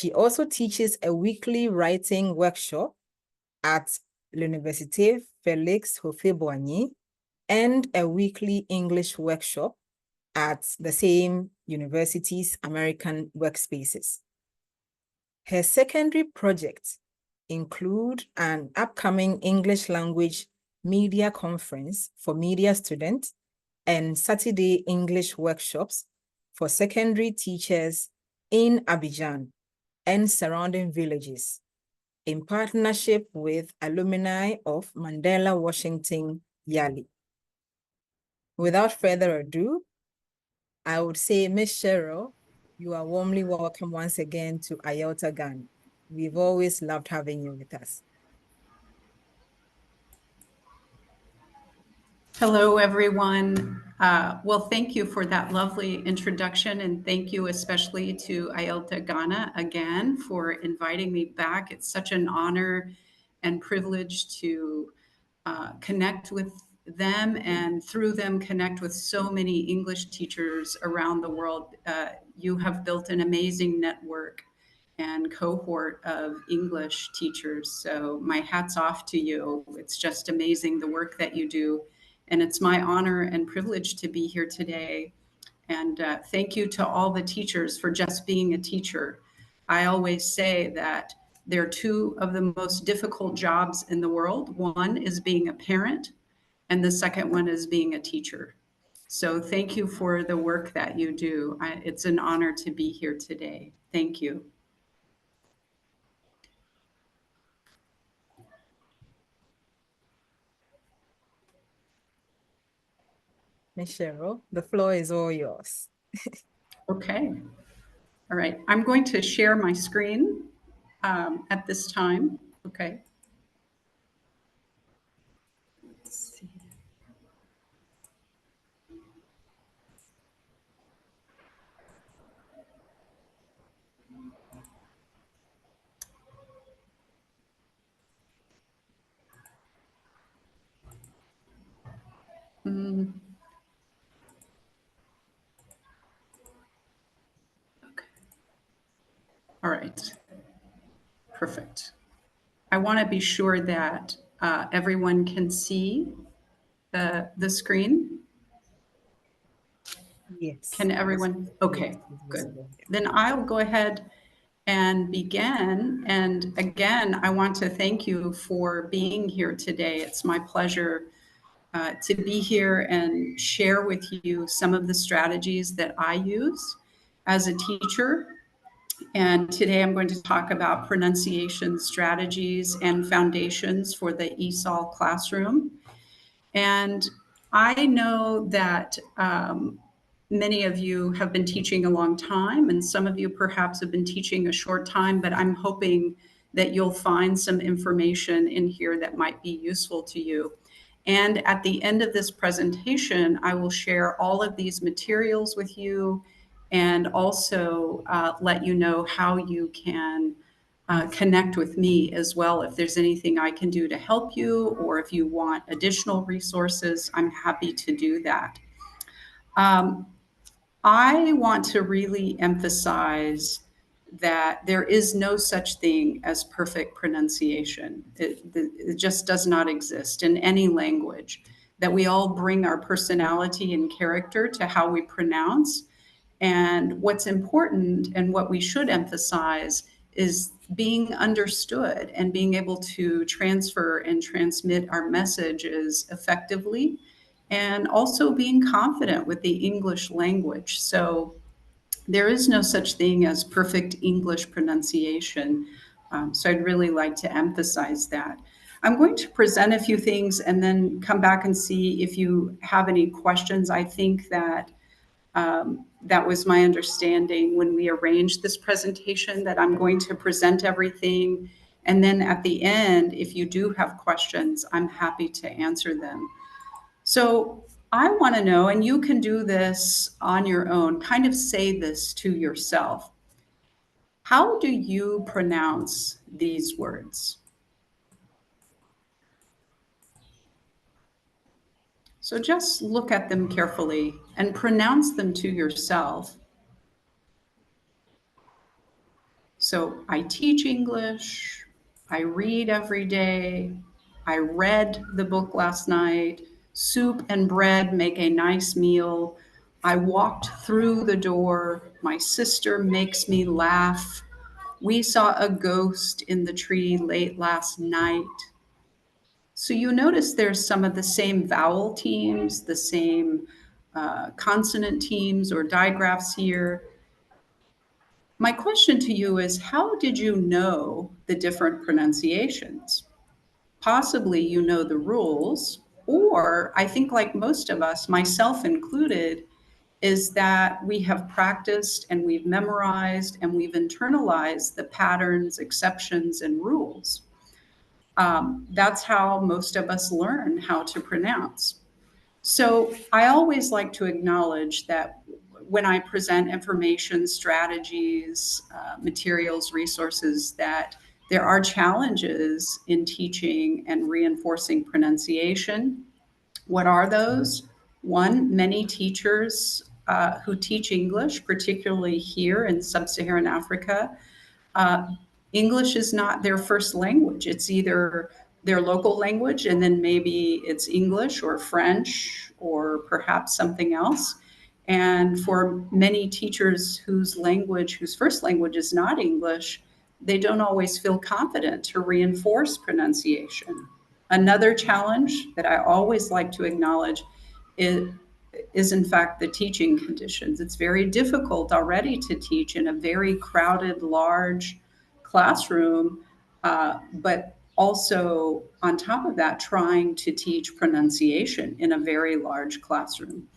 She also teaches a weekly writing workshop at l'Université Félix Houphouët-Boigny and a weekly English workshop at the same university's American workspaces. Her secondary projects include an upcoming English language media conference for media students and Saturday English workshops for secondary teachers in Abidjan and surrounding villages in partnership with alumni of Mandela Washington Yali. Without further ado, I would say, Ms. Cheryl, you are warmly welcome once again to IELTS Ghana. We've always loved having you with us. Hello, everyone. Well, thank you for that lovely introduction, and thank you especially to IELTS Ghana again for inviting me back. It's such an honor and privilege to connect with them and through them connect with so many English teachers around the world. You have built an amazing network and cohort of English teachers. So my hat's off to you. It's just amazing the work that you do. And it's my honor and privilege to be here today. And thank you to all the teachers for just being a teacher. I always say that there are two of the most difficult jobs in the world. One is being a parent, and the second one is being a teacher. So thank you for the work that you do. It's an honor to be here today. Thank you. Ms. Cheryl, the floor is all yours. Okay. All right. I'm going to share my screen at this time. Okay. Let's see. Okay. All right. Perfect. I want to be sure that everyone can see the screen. Yes. Can everyone? Okay, good. Then I'll go ahead and begin. And again, I want to thank you for being here today. It's my pleasure to be here and share with you some of the strategies that I use as a teacher. And today I'm going to talk about pronunciation strategies and foundations for the ESOL classroom. And I know that many of you have been teaching a long time, and some of you perhaps have been teaching a short time, but I'm hoping that you'll find some information in here that might be useful to you. And at the end of this presentation, I will share all of these materials with you and also let you know how you can connect with me as well. If there's anything I can do to help you, or if you want additional resources, I'm happy to do that. I want to really emphasize that there is no such thing as perfect pronunciation. It just does not exist in any language. That we all bring our personality and character to how we pronounce. And what's important and what we should emphasize is being understood and being able to transfer and transmit our messages effectively, and also being confident with the English language. So there is no such thing as perfect English pronunciation. So I'd really like to emphasize that. I'm going to present a few things and then come back and see if you have any questions. I think that that was my understanding when we arranged this presentation, that I'm going to present everything. And then at the end, if you do have questions, I'm happy to answer them. So I want to know, and you can do this on your own, kind of say this to yourself. How do you pronounce these words? So just look at them carefully and pronounce them to yourself. So I teach English, I read every day, I read the book last night, soup and bread make a nice meal. I walked through the door, my sister makes me laugh. We saw a ghost in the tree late last night. So you notice there's some of the same vowel teams, the same consonant teams or digraphs here. My question to you is, how did you know the different pronunciations? Possibly you know the rules, or I think, like most of us, myself included, is that we have practiced and we've memorized and we've internalized the patterns, exceptions, and rules. That's how most of us learn how to pronounce. So I always like to acknowledge that when I present information, strategies, materials, resources, that there are challenges in teaching and reinforcing pronunciation. What are those? One, many teachers who teach English, particularly here in sub Saharan Africa, uh, English is not their first language. It's either their local language, and then maybe it's English or French or perhaps something else. And for many teachers whose first language is not English, they don't always feel confident to reinforce pronunciation. Another challenge that I always like to acknowledge is, is in fact the teaching conditions. It's very difficult already to teach in a very crowded, large classroom, but also on top of that, trying to teach pronunciation in a very large classroom.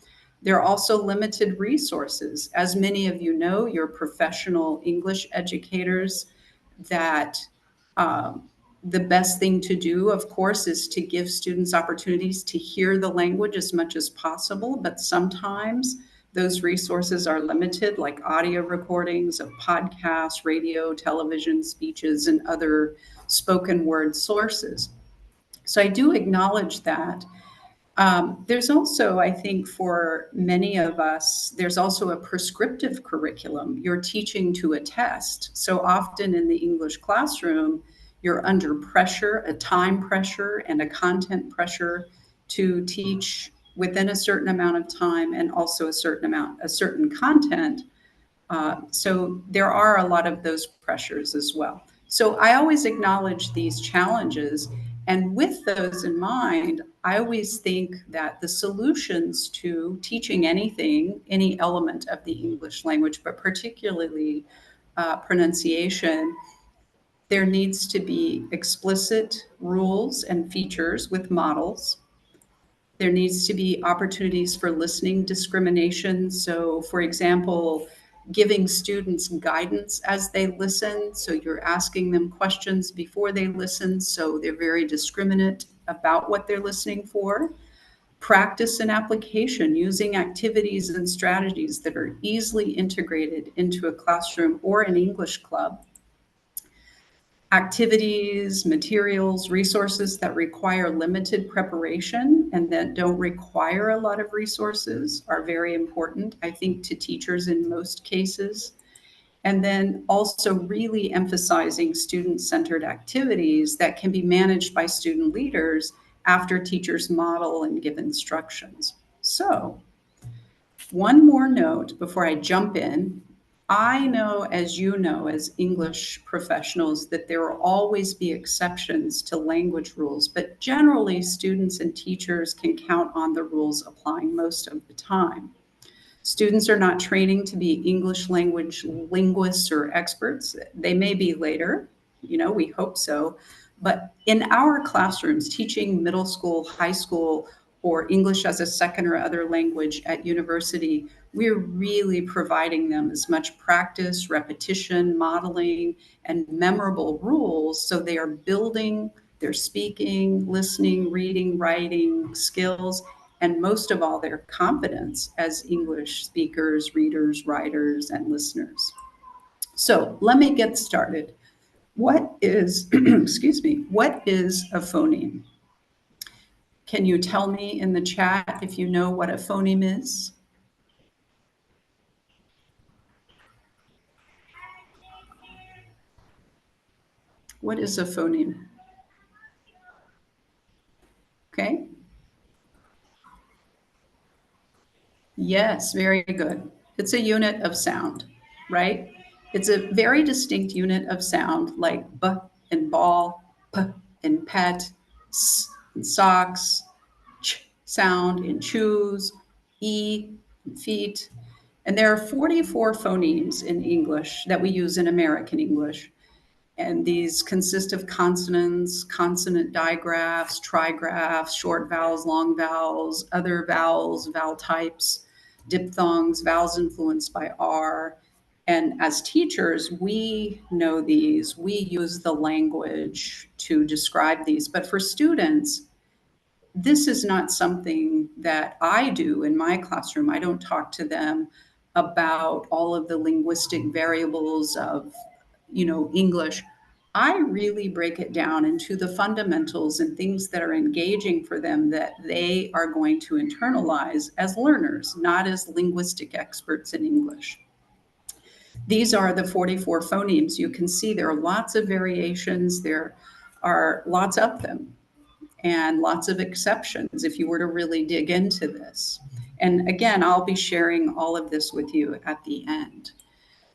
There are also limited resources. As many of you know, you're professional English educators, that um, the best thing to do, of course, is to give students opportunities to hear the language as much as possible, but sometimes those resources are limited, like audio recordings of podcasts, radio, television, speeches, and other spoken word sources. So I do acknowledge that. There's also, I think, for many of us, there's also a prescriptive curriculum. You're teaching to a test. So often in the English classroom, you're under pressure, a time pressure and a content pressure to teach within a certain amount of time and also a certain content. So there are a lot of those pressures as well. So I always acknowledge these challenges. And with those in mind, I always think that the solutions to teaching anything, any element of the English language, but particularly pronunciation, there needs to be explicit rules and features with models. There needs to be opportunities for listening discrimination. So, for example, giving students guidance as they listen. So, you're asking them questions before they listen. So, they're very discriminate about what they're listening for. Practice and application using activities and strategies that are easily integrated into a classroom or an English club. Activities, materials, resources that require limited preparation and that don't require a lot of resources are very important, I think, to teachers in most cases. And then also really emphasizing student-centered activities that can be managed by student leaders after teachers model and give instructions. So one more note before I jump in. I know, as you know, as English professionals, that there will always be exceptions to language rules, but generally, students and teachers can count on the rules applying most of the time. Students are not training to be English language linguists or experts. They may be later, we hope so. But in our classrooms, teaching middle school, high school, or English as a second or other language at university, we're really providing them as much practice, repetition, modeling, and memorable rules so they are building their speaking, listening, reading, writing skills, and most of all, their confidence as English speakers, readers, writers, and listeners. So let me get started. What is, excuse me, what is a phoneme? Can you tell me in the chat if you know what a phoneme is? What is a phoneme? Okay. Yes, very good. It's a unit of sound, right? It's a very distinct unit of sound, like b and ball, p and pet, s and socks, ch sound in choose, e in feet. And there are 44 phonemes in English that we use in American English. And these consist of consonants, consonant digraphs, trigraphs, short vowels, long vowels, other vowels, vowel types, diphthongs, vowels influenced by R. And as teachers, we know these, we use the language to describe these. But for students, this is not something that I do in my classroom. I don't talk to them about all of the linguistic variables of, English. I really break it down into the fundamentals and things that are engaging for them that they are going to internalize as learners, not as linguistic experts in English. These are the 44 phonemes. You can see there are lots of variations. There are lots of them and lots of exceptions if you were to really dig into this. And again, I'll be sharing all of this with you at the end.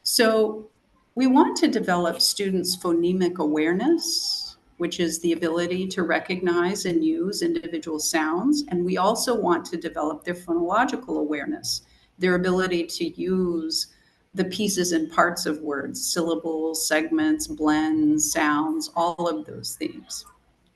So, we want to develop students' phonemic awareness, which is the ability to recognize and use individual sounds. And we also want to develop their phonological awareness, their ability to use the pieces and parts of words, syllables, segments, blends, sounds, all of those things.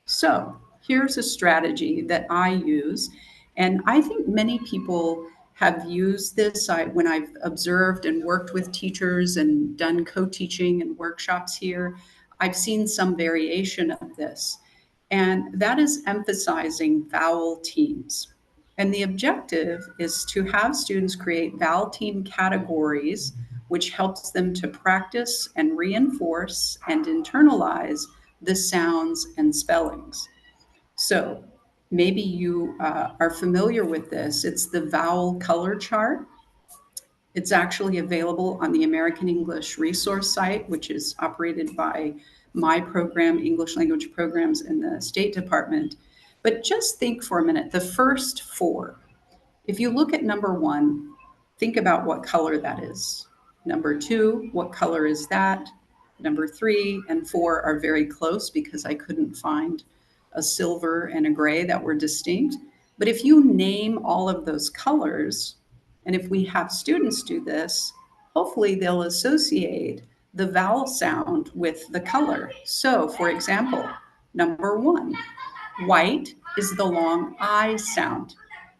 So here's a strategy that I use, and I think many people have used this. When I've observed and worked with teachers and done co teaching and workshops here, I've seen some variation of this, and that is emphasizing vowel teams. And the objective is to have students create vowel team categories, which helps them to practice and reinforce and internalize the sounds and spellings. So maybe you are familiar with this. It's the vowel color chart. It's actually available on the American English resource site, which is operated by my program, English Language Programs in the State Department. But just think for a minute, the first four. If you look at number one, think about what color that is. Number two, what color is that? Number three and four are very close because I couldn't find a silver and a gray that were distinct. But if you name all of those colors, and if we have students do this, hopefully they'll associate the vowel sound with the color. So, for example, number one, white is the long I sound.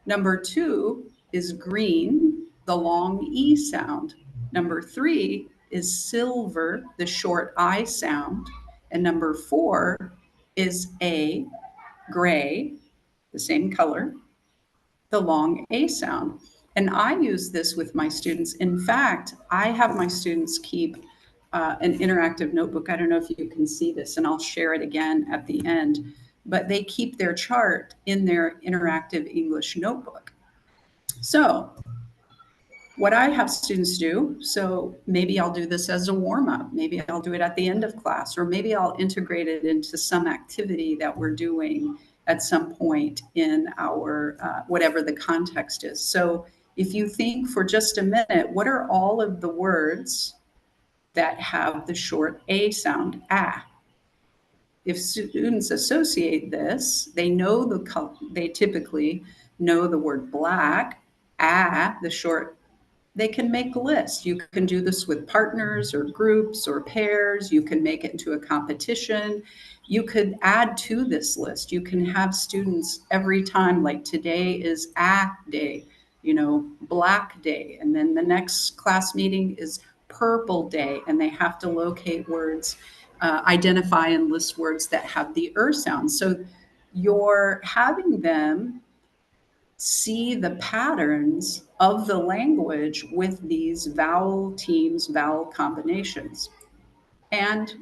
Number two is green, the long E sound. Number three is silver, the short I sound. And number four is A, gray, the same color, the long A sound. And I use this with my students. In fact, I have my students keep an interactive notebook. I don't know if you can see this, and I'll share it again at the end. But they keep their chart in their interactive English notebook. So, what I have students do, so maybe I'll do this as a warm up, maybe I'll do it at the end of class, or maybe I'll integrate it into some activity that we're doing at some point in our whatever the context is. So, if you think for just a minute, what are all of the words that have the short A sound, ah? If students associate this, they typically know the word black, the short. They can make lists. You can do this with partners or groups or pairs. You can make it into a competition. You could add to this list. You can have students every time, like today is a day, black day. And then the next class meeting is purple day. And they have to locate words, identify and list words that have the sound. So you're having them see the patterns of the language with these vowel teams, vowel combinations. And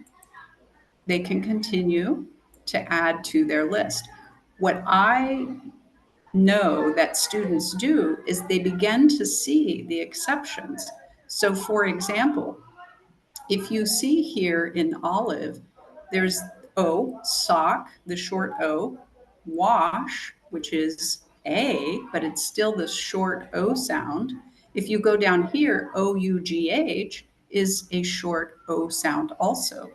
they can continue to add to their list. What I know that students do is they begin to see the exceptions. So, for example, if you see here in olive, There's O, sock, the short O, wash, which is A, but it's still the short O sound. If you go down here, OUGH is a short O sound also.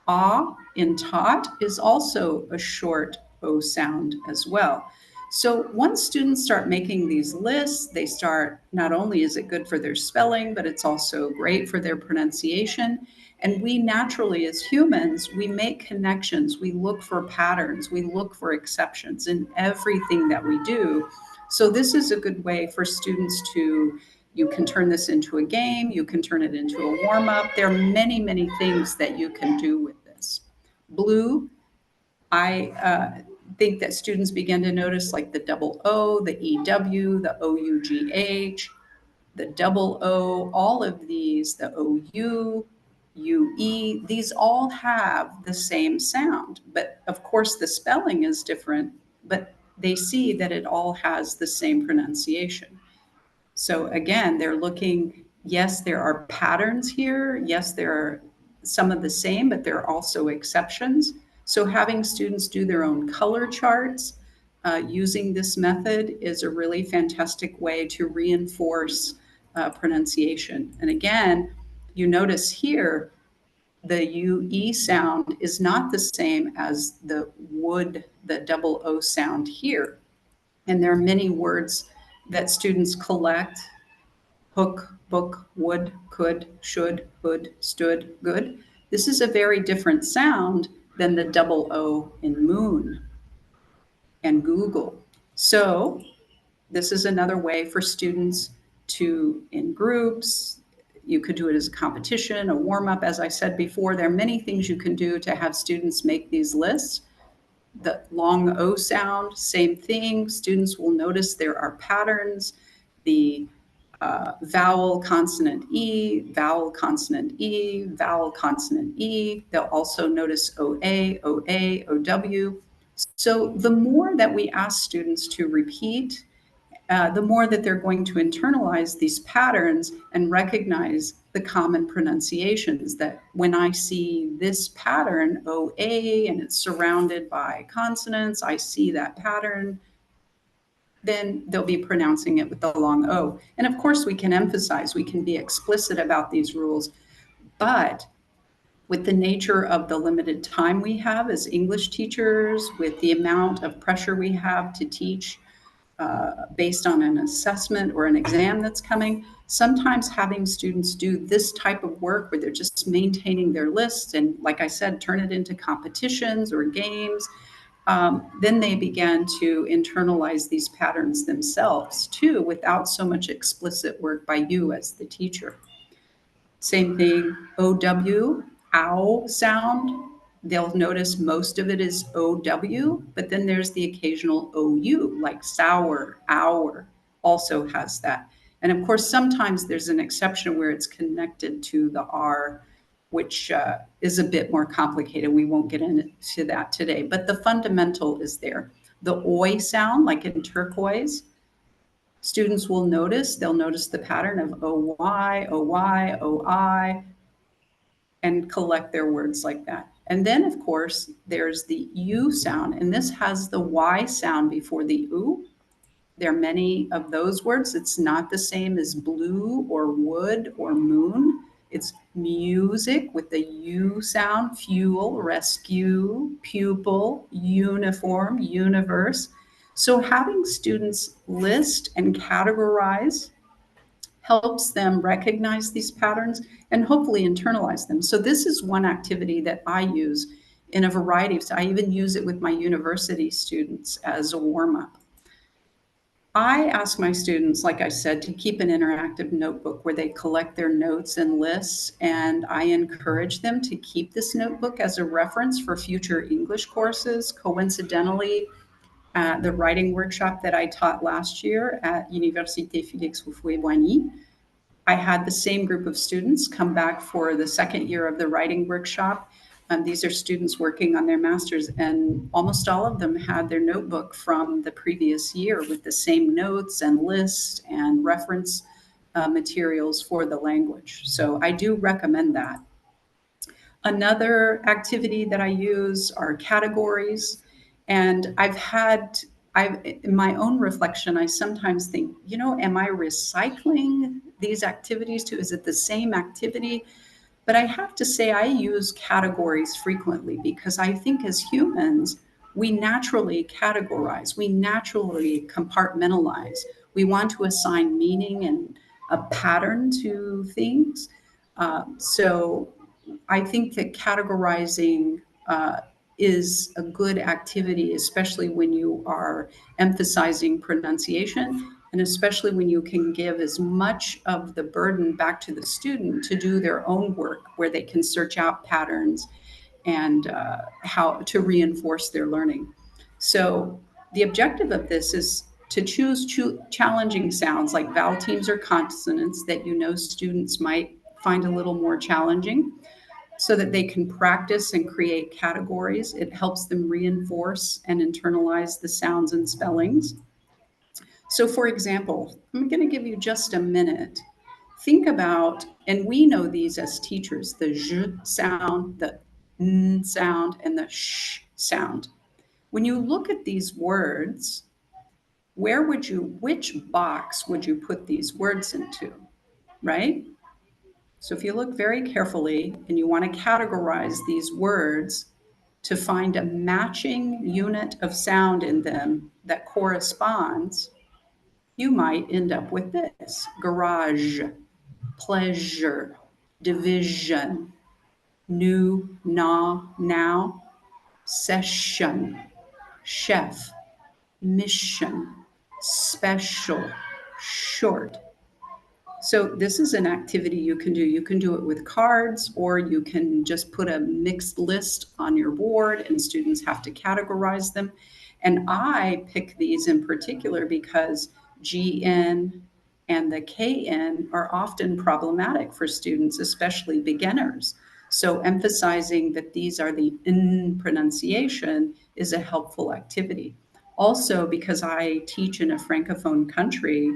Ah in tot is also a short O sound as well. So once students start making these lists, they start, not only is it good for their spelling, but it's also great for their pronunciation. And we naturally, as humans, we make connections, we look for patterns, we look for exceptions in everything that we do. So this is a good way for students to, you can turn this into a game, you can turn it into a warm up. There are many, many things that you can do with this. Blue, I think that students begin to notice like the double O, the EW, the OUGH, the double O, all of these, the OU, UE, these all have the same sound. But of course, the spelling is different, but they see that it all has the same pronunciation. So again, they're looking, yes, there are patterns here. Yes, there are some of the same, but there are also exceptions. So having students do their own color charts using this method is a really fantastic way to reinforce pronunciation. And again, you notice here, the UE sound is not the same as the would, the double O sound here. And there are many words that students collect: hook, book, would, could, should, hood, stood, good. This is a very different sound than the double O in moon and Google. So this is another way for students to, in groups, you could do it as a competition, a warm up. As I said before, there are many things you can do to have students make these lists. The long O sound, same thing. Students will notice there are patterns. The vowel, consonant E, vowel, consonant E, vowel, consonant E. They'll also notice OA, OA, OW. So the more that we ask students to repeat, the more that they're going to internalize these patterns and recognize the common pronunciations. That when I see this pattern, OA, and it's surrounded by consonants, I see that pattern, then they'll be pronouncing it with the long O. And of course, we can emphasize, we can be explicit about these rules, but with the nature of the limited time we have as English teachers, with the amount of pressure we have to teach based on an assessment or an exam that's coming, sometimes having students do this type of work where they're just maintaining their lists and, like I said, turn it into competitions or games, then they began to internalize these patterns themselves too, without so much explicit work by you as the teacher. Same thing, OW, ow sound. They'll notice most of it is OW, but then there's the occasional OU, like sour, hour, also has that. And of course, sometimes there's an exception where it's connected to the R, which is a bit more complicated. We won't get into that today, but the fundamental is there. The oi sound, like in turquoise, students will notice, they'll notice the pattern of OY, OY, OI, and collect their words like that. And then, of course, there's the U sound, and this has the Y sound before the U. There are many of those words. It's not the same as blue or wood or moon. It's music with the U sound: fuel, rescue, pupil, uniform, universe. So having students list and categorize helps them recognize these patterns and hopefully internalize them. So this is one activity that I use in a variety of, I even use it with my university students as a warm-up. I ask my students, like I said, to keep an interactive notebook where they collect their notes and lists, and I encourage them to keep this notebook as a reference for future English courses. Coincidentally, the writing workshop that I taught last year at Université Félix Houphouët-Boigny, I had the same group of students come back for the second year of the writing workshop. These are students working on their masters, and almost all of them had their notebook from the previous year with the same notes and lists and reference materials for the language. So I do recommend that. Another activity that I use are categories. And in my own reflection, I sometimes think, am I recycling these activities too? Is it the same activity? But I have to say, I use categories frequently because I think as humans, we naturally categorize, we naturally compartmentalize. We want to assign meaning and a pattern to things. So I think that categorizing is a good activity, especially when you are emphasizing pronunciation, and especially when you can give as much of the burden back to the student to do their own work, where they can search out patterns and how to reinforce their learning. So the objective of this is to choose challenging sounds like vowel teams or consonants that students might find a little more challenging, so that they can practice and create categories. It helps them reinforce and internalize the sounds and spellings. So, for example, I'm going to give you just a minute. Think about, and we know these as teachers, the zh sound, the n sound, and the sh sound. When you look at these words, which box would you put these words into, right? So if you look very carefully and you want to categorize these words to find a matching unit of sound in them that corresponds, you might end up with this: garage, pleasure, division, new, now, session, chef, mission, special, short. So this is an activity you can do. You can do it with cards, or you can just put a mixed list on your board and students have to categorize them. And I pick these in particular because GN and the KN are often problematic for students, especially beginners. So emphasizing that these are the N pronunciation is a helpful activity. Also, because I teach in a Francophone country,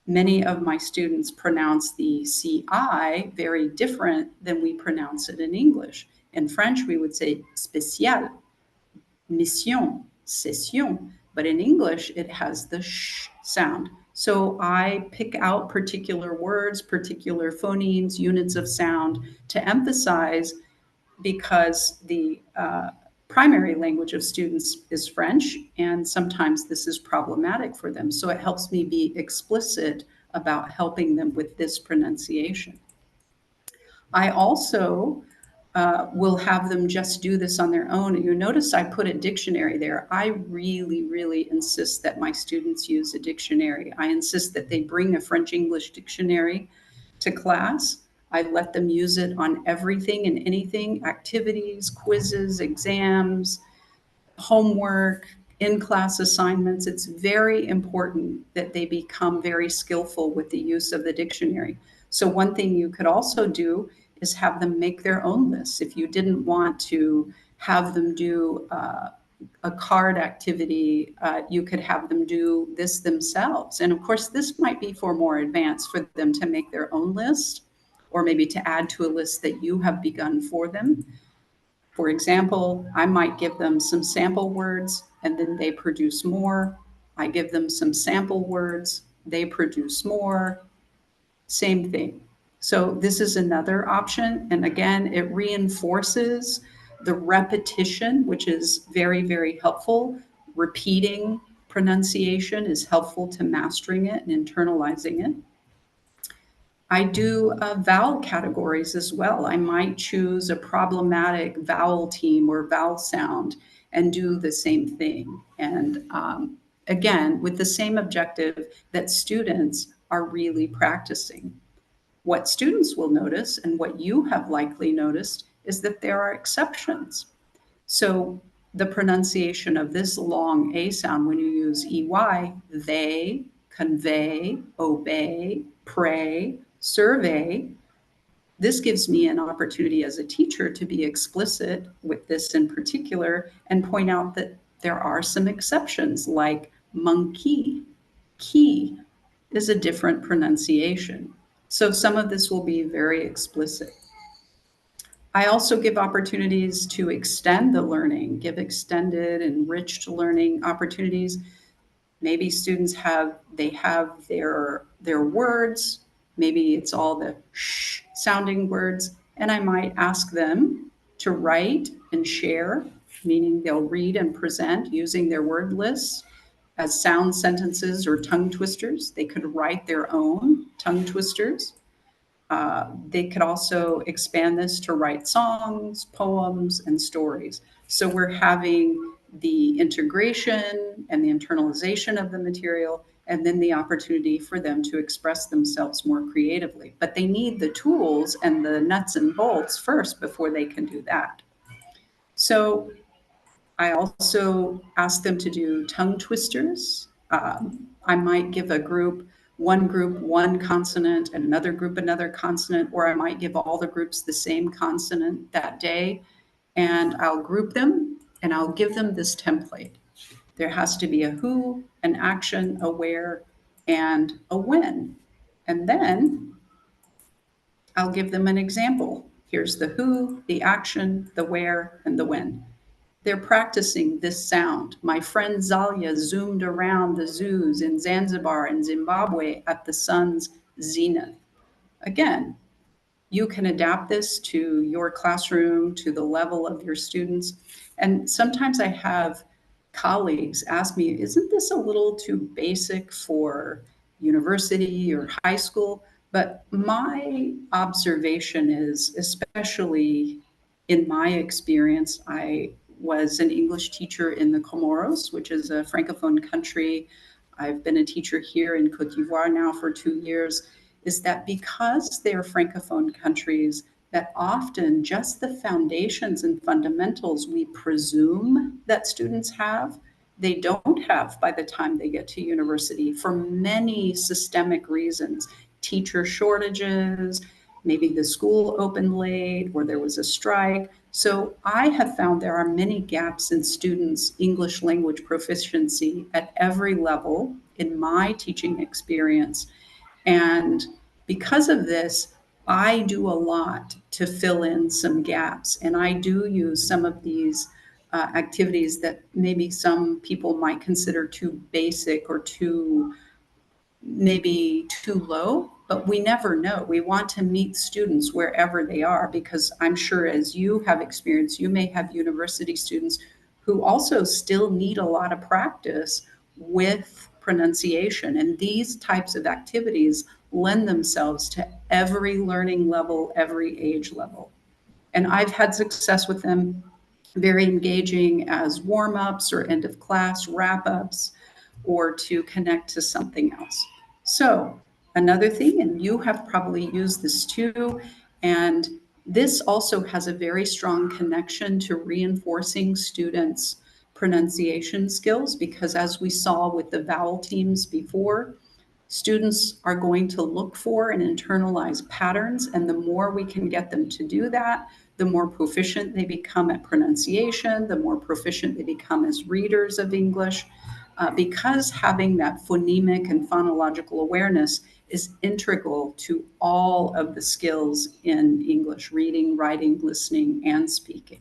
many of my students pronounce the CI very different than we pronounce it in English. In French, we would say spécial, mission, session. But in English, it has the sh sound. So I pick out particular words, particular phonemes, units of sound to emphasize, because the primary language of students is French, and sometimes this is problematic for them. So it helps me be explicit about helping them with this pronunciation. I also will have them just do this on their own. And you notice I put a dictionary there. I really, really insist that my students use a dictionary. I insist that they bring a French English dictionary to class. I let them use it on everything and anything: activities, quizzes, exams, homework, in class assignments. It's very important that they become very skillful with the use of the dictionary. So, one thing you could also do is have them make their own lists. If you didn't want to have them do a card activity, you could have them do this themselves. And of course, this might be for more advanced, for them to make their own list, or maybe to add to a list that you have begun for them. For example, I might give them some sample words and then they produce more. I give them some sample words, they produce more. Same thing. So this is another option. And again, it reinforces the repetition, which is very, very helpful. Repeating pronunciation is helpful to mastering it and internalizing it. I do vowel categories as well. I might choose a problematic vowel team or vowel sound and do the same thing. And again, with the same objective that students are really practicing. What students will notice, and what you have likely noticed, is that there are exceptions. So the pronunciation of this long A sound, when you use EY, they, convey, obey, pray, survey, this gives me an opportunity as a teacher to be explicit with this in particular and point out that there are some exceptions, like monkey. Key is a different pronunciation. So some of this will be very explicit. I also give opportunities to extend the learning, give extended, enriched learning opportunities. Maybe students have their words, maybe it's all the sh sounding words, and I might ask them to write and share, meaning they'll read and present using their word lists as sound sentences or tongue twisters. They could write their own tongue twisters. They could also expand this to write songs, poems, and stories. So we're having the integration and the internalization of the material, and then the opportunity for them to express themselves more creatively. But they need the tools and the nuts and bolts first before they can do that. So I also ask them to do tongue twisters. I might give one group one consonant and another group another consonant, or I might give all the groups the same consonant that day. And I'll group them and I'll give them this template. There has to be a who, an action, a where, and a when. And then I'll give them an example. Here's the who, the action, the where, and the when. They're practicing this sound. My friend Zalia zoomed around the zoos in Zanzibar and Zimbabwe at the sun's zenith. Again, you can adapt this to your classroom, to the level of your students. And sometimes I have colleagues ask me, isn't this a little too basic for university or high school? But my observation is, especially in my experience, I was an English teacher in the Comoros, which is a Francophone country. I've been a teacher here in Cote d'Ivoire now for 2 years. Is that because they're Francophone countries, that often just the foundations and fundamentals we presume that students have, they don't have by the time they get to university for many systemic reasons. Teacher shortages, maybe the school opened late or there was a strike. So I have found there are many gaps in students' English language proficiency at every level in my teaching experience. And because of this, I do a lot to fill in some gaps. And I do use some of these activities that maybe some people might consider too basic or maybe too low, but we never know. We want to meet students wherever they are because I'm sure, as you have experienced, you may have university students who also still need a lot of practice with pronunciation. And these types of activities lend themselves to every learning level, every age level. And I've had success with them, very engaging as warm ups or end of class wrap ups, or to connect to something else. So, another thing, and you have probably used this too, and this also has a very strong connection to reinforcing students' pronunciation skills because, as we saw with the vowel teams before, students are going to look for and internalize patterns. And the more we can get them to do that, the more proficient they become at pronunciation, the more proficient they become as readers of English, because having that phonemic and phonological awareness is integral to all of the skills in English reading, writing, listening, and speaking.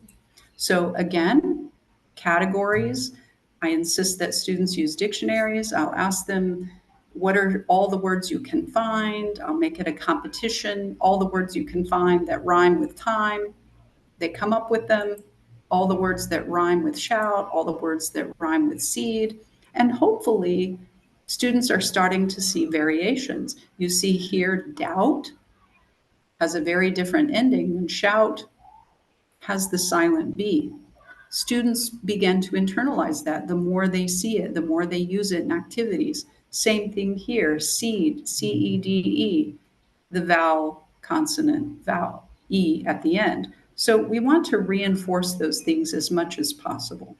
So, again, categories. I insist that students use dictionaries. I'll ask them, what are all the words you can find? I'll make it a competition. All the words you can find that rhyme with time, they come up with them. All the words that rhyme with shout, all the words that rhyme with seed. And hopefully, students are starting to see variations. You see here, doubt has a very different ending than shout has the silent B. Students begin to internalize that. The more they see it, the more they use it in activities. Same thing here, seed, CEDE, the vowel, consonant, vowel, E at the end. So we want to reinforce those things as much as possible.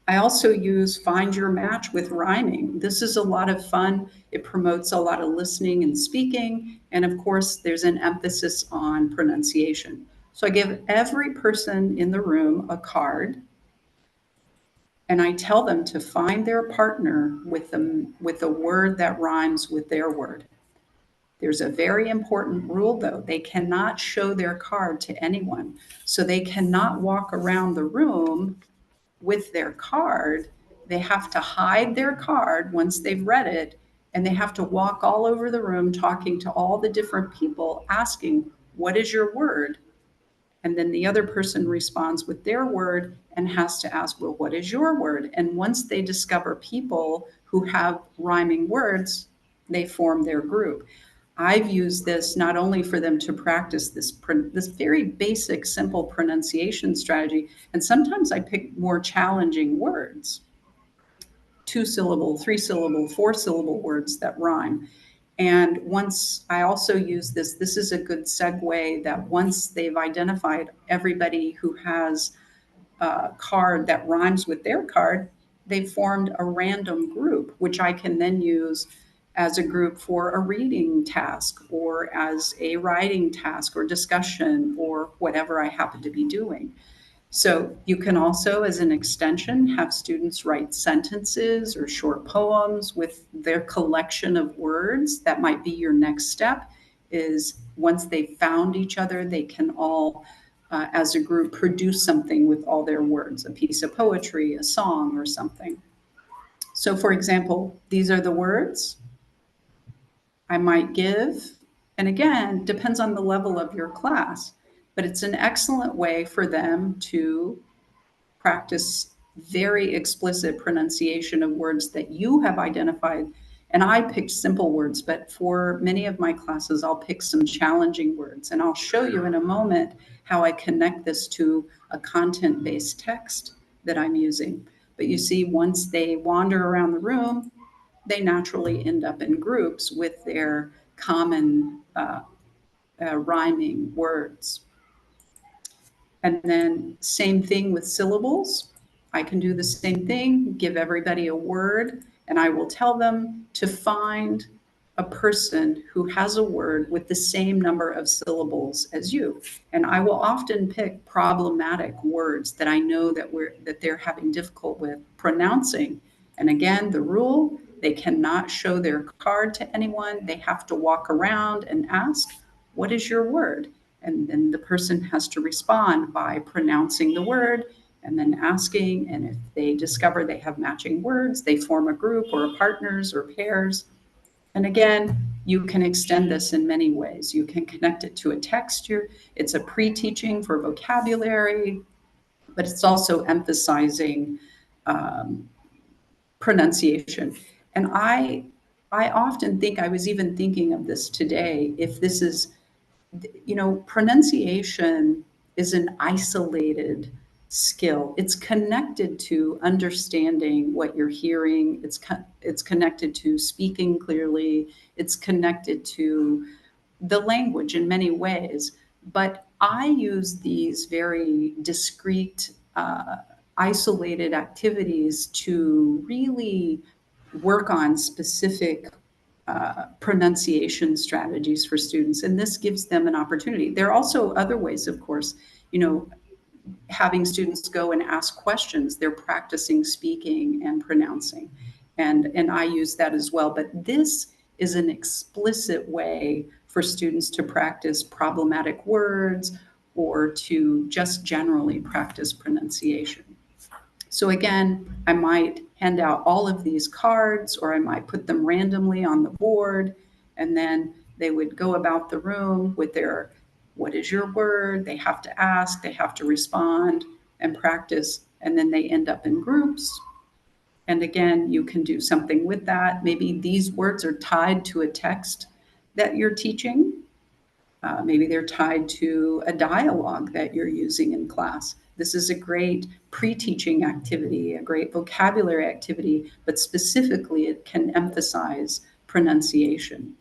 I also use Find Your Match with rhyming. This is a lot of fun. It promotes a lot of listening and speaking. And of course, there's an emphasis on pronunciation. So I give every person in the room a card and I tell them to find their partner with the word that rhymes with their word. There's a very important rule, though. They cannot show their card to anyone. So they cannot walk around the room with their card. They have to hide their card once they've read it, and they have to walk all over the room talking to all the different people, asking, "What is your word?" And then the other person responds with their word and has to ask, "Well, what is your word?" And once they discover people who have rhyming words, they form their group. I've used this not only for them to practice this very basic, simple pronunciation strategy, and sometimes I pick more challenging words, 2 syllable, 3 syllable, 4 syllable words that rhyme. And once I also use this is a good segue that once they've identified everybody who has a card that rhymes with their card, they've formed a random group, which I can then use as a group for a reading task or as a writing task or discussion or whatever I happen to be doing. So you can also, as an extension, have students write sentences or short poems with their collection of words. That might be your next step, is once they've found each other, they can all, as a group, produce something with all their words, a piece of poetry, a song, or something. So for example, these are the words I might give. And again, depends on the level of your class, but it's an excellent way for them to practice very explicit pronunciation of words that you have identified. And I picked simple words, but for many of my classes, I'll pick some challenging words. And I'll show you in a moment how I connect this to a content based text that I'm using. But you see, once they wander around the room, they naturally end up in groups with their common rhyming words. And then same thing with syllables. I can do the same thing, give everybody a word, and I will tell them to find a person who has a word with the same number of syllables as you. And I will often pick problematic words that I know that they're having difficult with pronouncing. And again, the rule, they cannot show their card to anyone. They have to walk around and ask, "What is your word?" And then the person has to respond by pronouncing the word and then asking. And if they discover they have matching words, they form a group or partners or pairs. And again, you can extend this in many ways. You can connect it to a texture. It's a pre-teaching for vocabulary, but it's also emphasizing um, pronunciation. And I often think, I was even thinking of this today, if this is, pronunciation is an isolated skill. It's connected to understanding what you're hearing. It's connected to speaking clearly. It's connected to the language in many ways. But I use these very discrete, isolated activities to really work on specific pronunciation strategies for students. And this gives them an opportunity. There are also other ways, of course, you know, having students go and ask questions. They're practicing speaking and pronouncing. And I use that as well. But this is an explicit way for students to practice problematic words or to just generally practice pronunciation. So again, I might hand out all of these cards or I might put them randomly on the board, and then they would go about the room with their, "What is your word?" They have to ask, they have to respond and practice, and then they end up in groups. And again, you can do something with that. Maybe these words are tied to a text that you're teaching. Maybe they're tied to a dialogue that you're using in class. This is a great pre-teaching activity, a great vocabulary activity, but specifically it can emphasize pronunciation.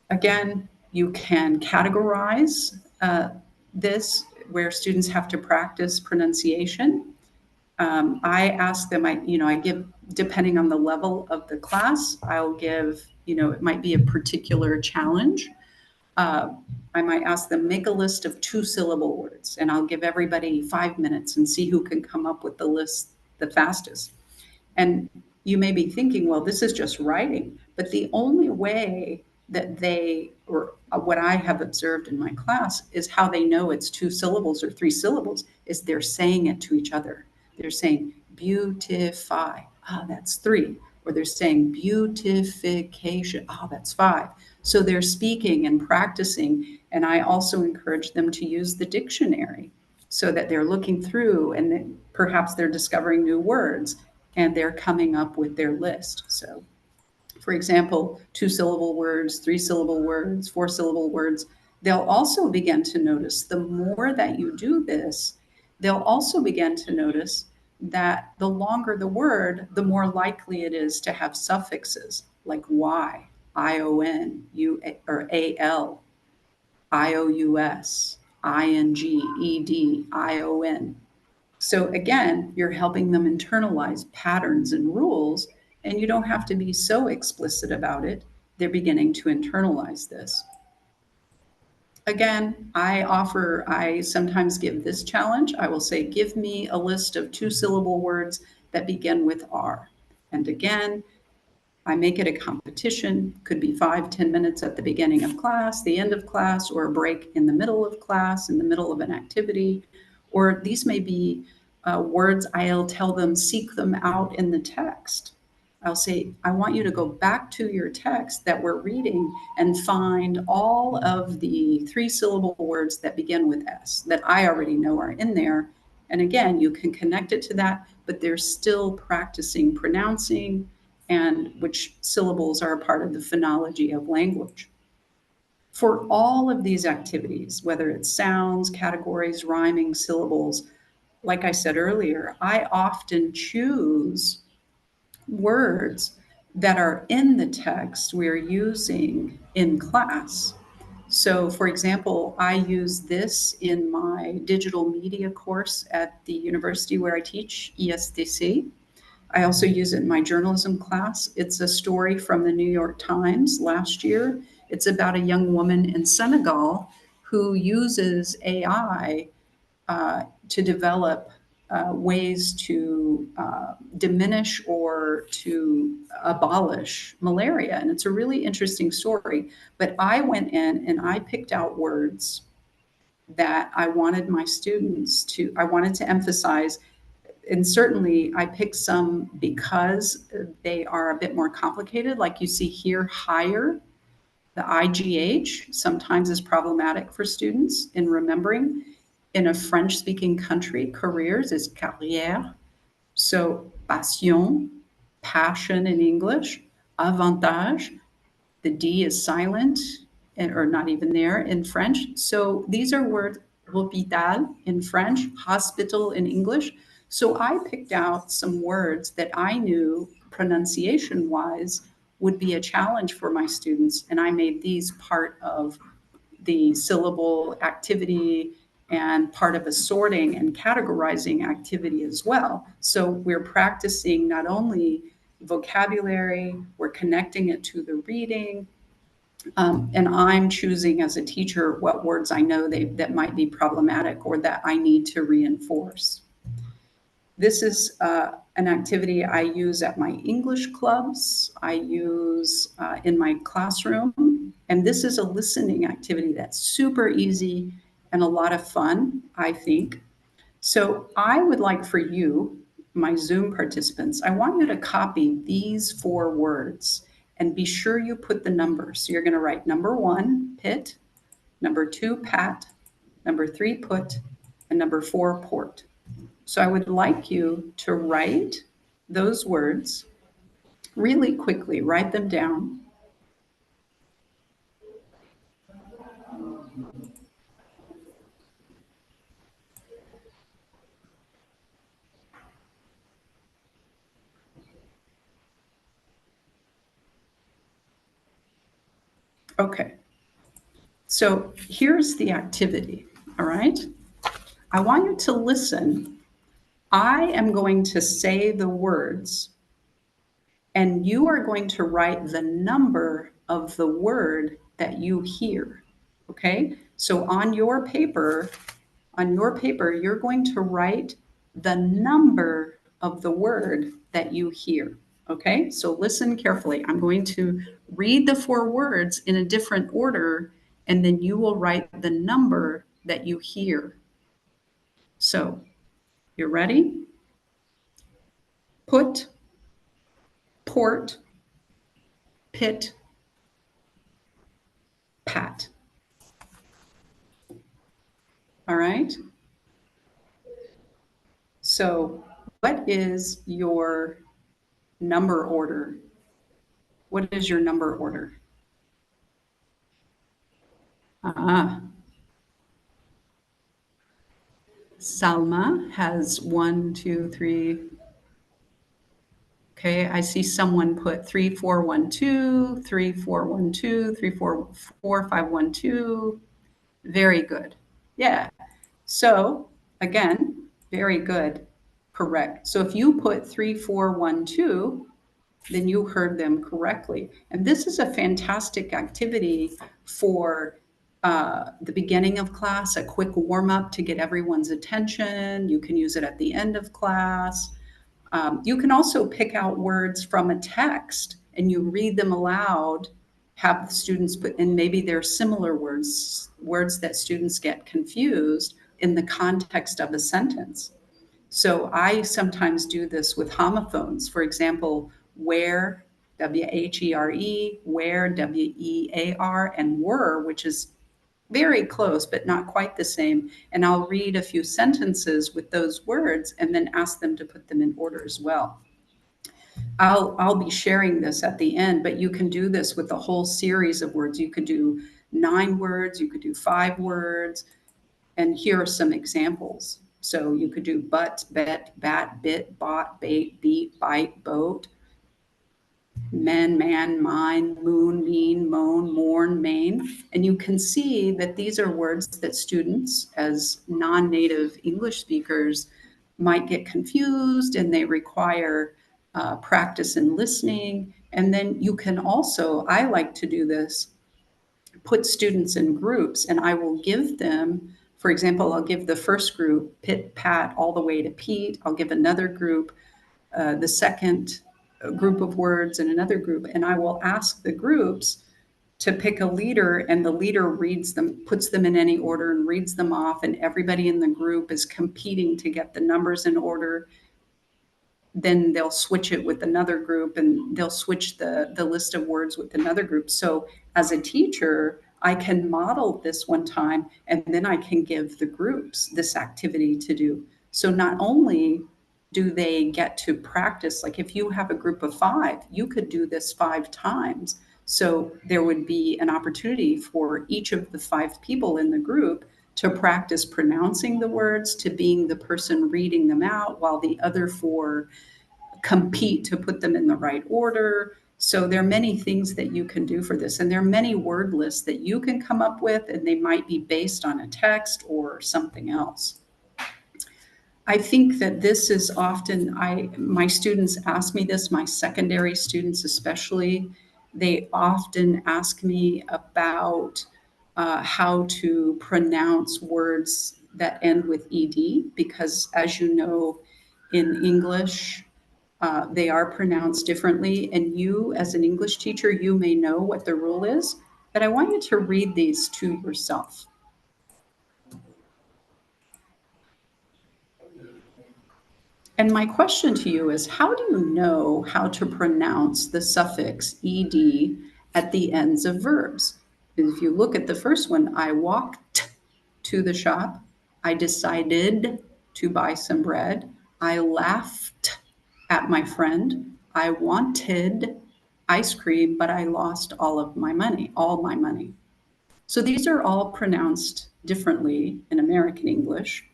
Again, you can categorize this where students have to practice pronunciation. I ask them, I give, depending on the level of the class, I'll give, it might be a particular challenge. uh, I might ask them, make a list of 2 syllable words, and I'll give everybody 5 minutes and see who can come up with the list the fastest. And you may be thinking, well, this is just writing. But the only way that they, or what I have observed in my class, is how they know it's two syllables or three syllables is they're saying it to each other. They're saying beautify, ah, that's three. Or they're saying beautification, ah, that's five. So they're speaking and practicing. And I also encourage them to use the dictionary so that they're looking through and then perhaps they're discovering new words and they're coming up with their list. So for example, two-syllable words, three-syllable words, four-syllable words, they'll also begin to notice the more that you do this, they'll also begin to notice that the longer the word, the more likely it is to have suffixes like Y, ION, U, or AL, IOUS, ING, ED, ION. So again, you're helping them internalize patterns and rules, and you don't have to be so explicit about it. They're beginning to internalize this. Again, I sometimes give this challenge. I will say, give me a list of two-syllable words that begin with R. And again, I make it a competition, could be 5-10 minutes at the beginning of class, the end of class, or a break in the middle of class, in the middle of an activity. Or these may be words I'll tell them, seek them out in the text. I'll say, I want you to go back to your text that we're reading and find all of the three-syllable words that begin with S that I already know are in there. And again, you can connect it to that, but they're still practicing pronouncing and which syllables are a part of the phonology of language. For all of these activities, whether it's sounds, categories, rhyming, syllables, like I said earlier, I often choose words that are in the text we're using in class. So, for example, I use this in my digital media course at the university where I teach, ESDC. I also use it in my journalism class. It's a story from the New York Times last year. It's about a young woman in Senegal who uses AI to develop ways to diminish or to abolish malaria. And it's a really interesting story. But I went in and I picked out words that I wanted my students to, I wanted to emphasize. And certainly I picked some because they are a bit more complicated. Like you see here, higher, the IGH sometimes is problematic for students in remembering. In a French speaking country, careers is carrière. So passion, passion in English, avantage, the D is silent or not even there in French. So these are words, hôpital in French, hospital in English. So I picked out some words that I knew pronunciation wise would be a challenge for my students. And I made these part of the syllable activity and part of a sorting and categorizing activity as well. So we're practicing not only vocabulary, we're connecting it to the reading, and I'm choosing as a teacher what words I know that might be problematic or that I need to reinforce. This is an activity I use at my English clubs. I use in my classroom. And this is a listening activity that's super easy and a lot of fun, I think. So I would like for you, my Zoom participants, I want you to copy these 4 words and be sure you put the numbers. So you're going to write number 1, pit, number 2, pat, number 3, put, and number 4, port. So I would like you to write those words really quickly, write them down. Okay. So here's the activity, all right? I want you to listen. I am going to say the words, and you are going to write the number of the word that you hear, okay? So on your paper, you're going to write the number of the word that you hear. Okay, so listen carefully. I'm going to read the four words in a different order, and then you will write the number that you hear. So, you're ready? Put, port, pit, pat. All right? So, what is your number order? What is your number order? Ah, Salma has one, two, three. Okay, I see someone put 3412, 3412, 344 512. Very good. Yeah. So again, very good. Correct. So if you put 3412, then you heard them correctly. And this is a fantastic activity for the beginning of class, a quick warm up to get everyone's attention. You can use it at the end of class. You can also pick out words from a text and you read them aloud, have the students put in maybe they're similar words, words that students get confused in the context of a sentence. So I sometimes do this with homophones. For example, where, Where, where, Wear, and were, which is very close, but not quite the same. And I'll read a few sentences with those words and then ask them to put them in order as well. I'll be sharing this at the end, but you can do this with a whole series of words. You could do 9 words, you could do 5 words, and here are some examples. So you could do but, bet, bat, bit, bought, bait, beat, bite, boat, men, man, mine, moon, mean, moan, mourn, main. And you can see that these are words that students, as non native English speakers, might get confused and they require practice in listening. And then you can also, I like to do this, put students in groups and I will give them, for example, I'll give the first group Pit, Pat, all the way to Pete. I'll give another group the second group of words in another group, and I will ask the groups to pick a leader, and the leader reads them, puts them in any order, and reads them off, and everybody in the group is competing to get the numbers in order. Then they'll switch it with another group and they'll switch the list of words with another group. So as a teacher, I can model this one time and then I can give the groups this activity to do. So not only do they get to practice, like if you have a group of 5, you could do this 5 times. So there would be an opportunity for each of the 5 people in the group to practice pronouncing the words, to being the person reading them out, while the other 4 compete to put them in the right order. So there are many things that you can do for this. And there are many word lists that you can come up with, and they might be based on a text or something else. I think that this is often, my students ask me this, my secondary students especially, they often ask me about how to pronounce words that end with ed, because as you know, in English, they are pronounced differently. And you, as an English teacher, you may know what the rule is, but I want you to read these to yourself. And my question to you is, how do you know how to pronounce the suffix ed at the ends of verbs? If you look at the first one, I walked to the shop. I decided to buy some bread. I laughed at my friend. I wanted ice cream, but I lost all my money. So these are all pronounced differently in American English.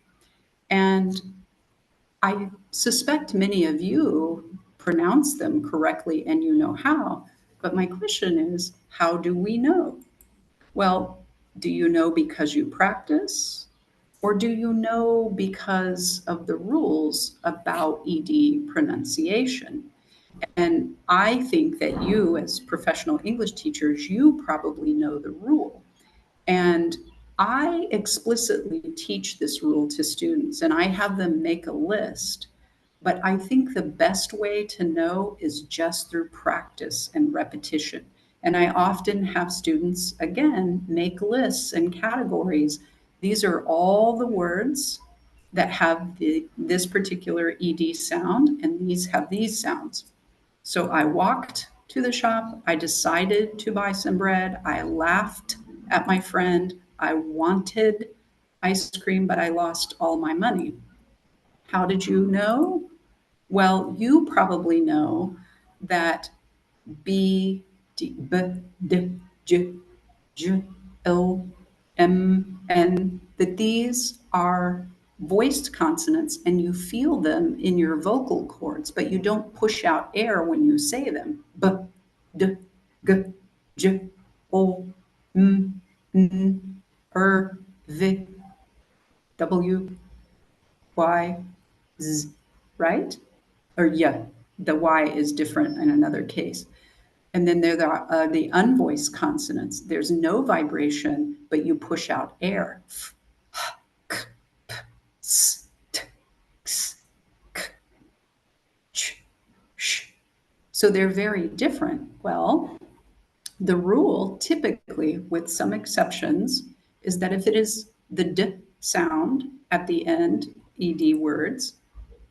And I suspect many of you pronounce them correctly and you know how. But my question is, how do we know? Well, do you know because you practice? Or do you know because of the rules about ED pronunciation? And I think that you, as professional English teachers, you probably know the rule. And I explicitly teach this rule to students, and I have them make a list But I think the best way to know is just through practice and repetition. And I often have students, again, make lists and categories. These are all the words that have this particular ED sound, and these have these sounds. So I walked to the shop. I decided to buy some bread. I laughed at my friend. I wanted ice cream, but I lost all my money. How did you know? Well, you probably know that B, D, B, D, J, J, L, M, N, that these are voiced consonants and you feel them in your vocal cords, but you don't push out air when you say them. B, D, G, J, O, M, N, V, W, Y, Z, right? Or yeah, the Y is different in another case. And then there are the unvoiced consonants. There's no vibration, but you push out air. F, k, p, s, t, x, k, ch, sh. So they're very different. Well, the rule typically, with some exceptions, is that if it is the D sound at the end, ED words,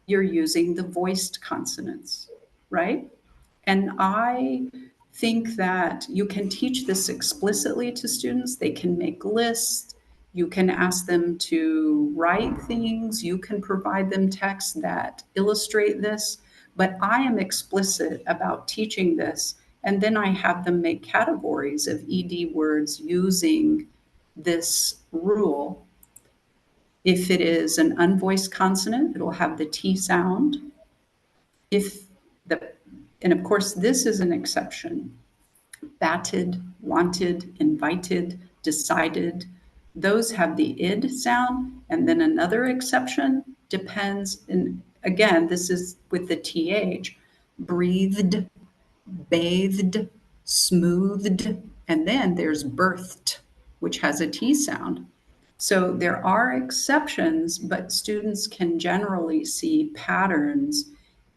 you're using the voiced consonants, right? And I think that you can teach this explicitly to students. They can make lists. You can ask them to write things. You can provide them texts that illustrate this. But I am explicit about teaching this. And then I have them make categories of ED words using this rule. If it is an unvoiced consonant, it'll have the T sound. If the, and of course, this is an exception. Batted, wanted, invited, decided, those have the id sound. And then another exception depends, and again, this is with the th, breathed, bathed, smoothed, and then there's birthed, which has a T sound. So there are exceptions, but students can generally see patterns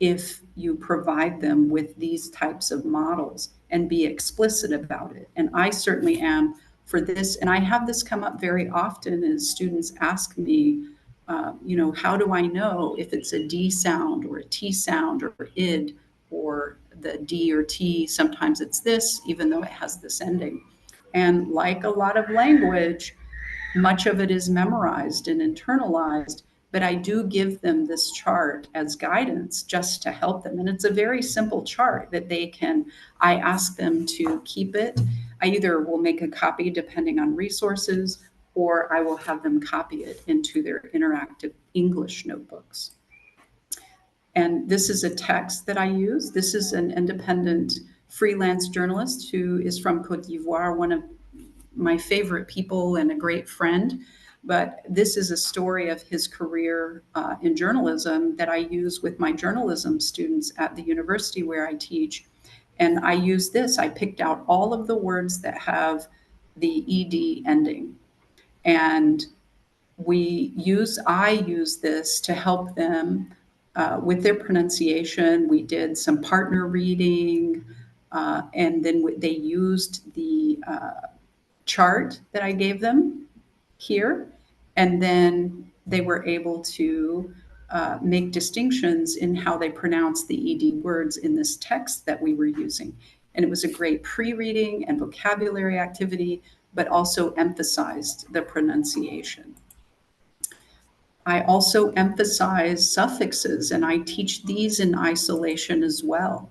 if you provide them with these types of models and be explicit about it. And I certainly am for this. And I have this come up very often as students ask me, how do I know if it's a D sound or a T sound or id or the D or T? Sometimes it's this, even though it has this ending. And like a lot of language, much of it is memorized and internalized, but I do give them this chart as guidance just to help them. And it's a very simple chart that they can, I ask them to keep it. I either will make a copy depending on resources, or I will have them copy it into their interactive English notebooks. And this is a text that I use. This is an independent freelance journalist who is from Cote d'Ivoire, one of my favorite people and a great friend. But this is a story of his career in journalism that I use with my journalism students at the university where I teach. And I use this, I picked out all of the words that have the ED ending. And I use this to help them with their pronunciation. We did some partner reading, and then they used the chart that I gave them here, and then they were able to make distinctions in how they pronounce the ED words in this text that we were using. And it was a great pre-reading and vocabulary activity, but also emphasized the pronunciation. I also emphasize suffixes, and I teach these in isolation as well.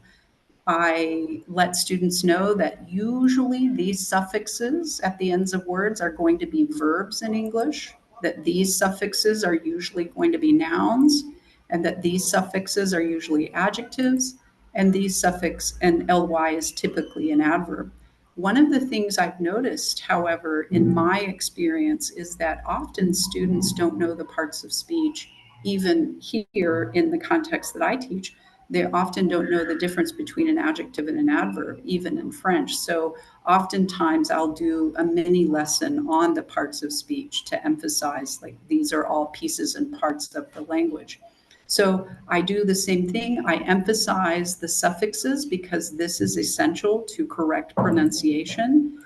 I let students know that usually these suffixes at the ends of words are going to be verbs in English, that these suffixes are usually going to be nouns, and that these suffixes are usually adjectives, and these suffix and ly is typically an adverb. One of the things I've noticed, however, in my experience, is that often students don't know the parts of speech, even here in the context that I teach. They often don't know the difference between an adjective and an adverb, even in French. So oftentimes I'll do a mini lesson on the parts of speech to emphasize, like, these are all pieces and parts of the language. So I do the same thing. I emphasize the suffixes because this is essential to correct pronunciation.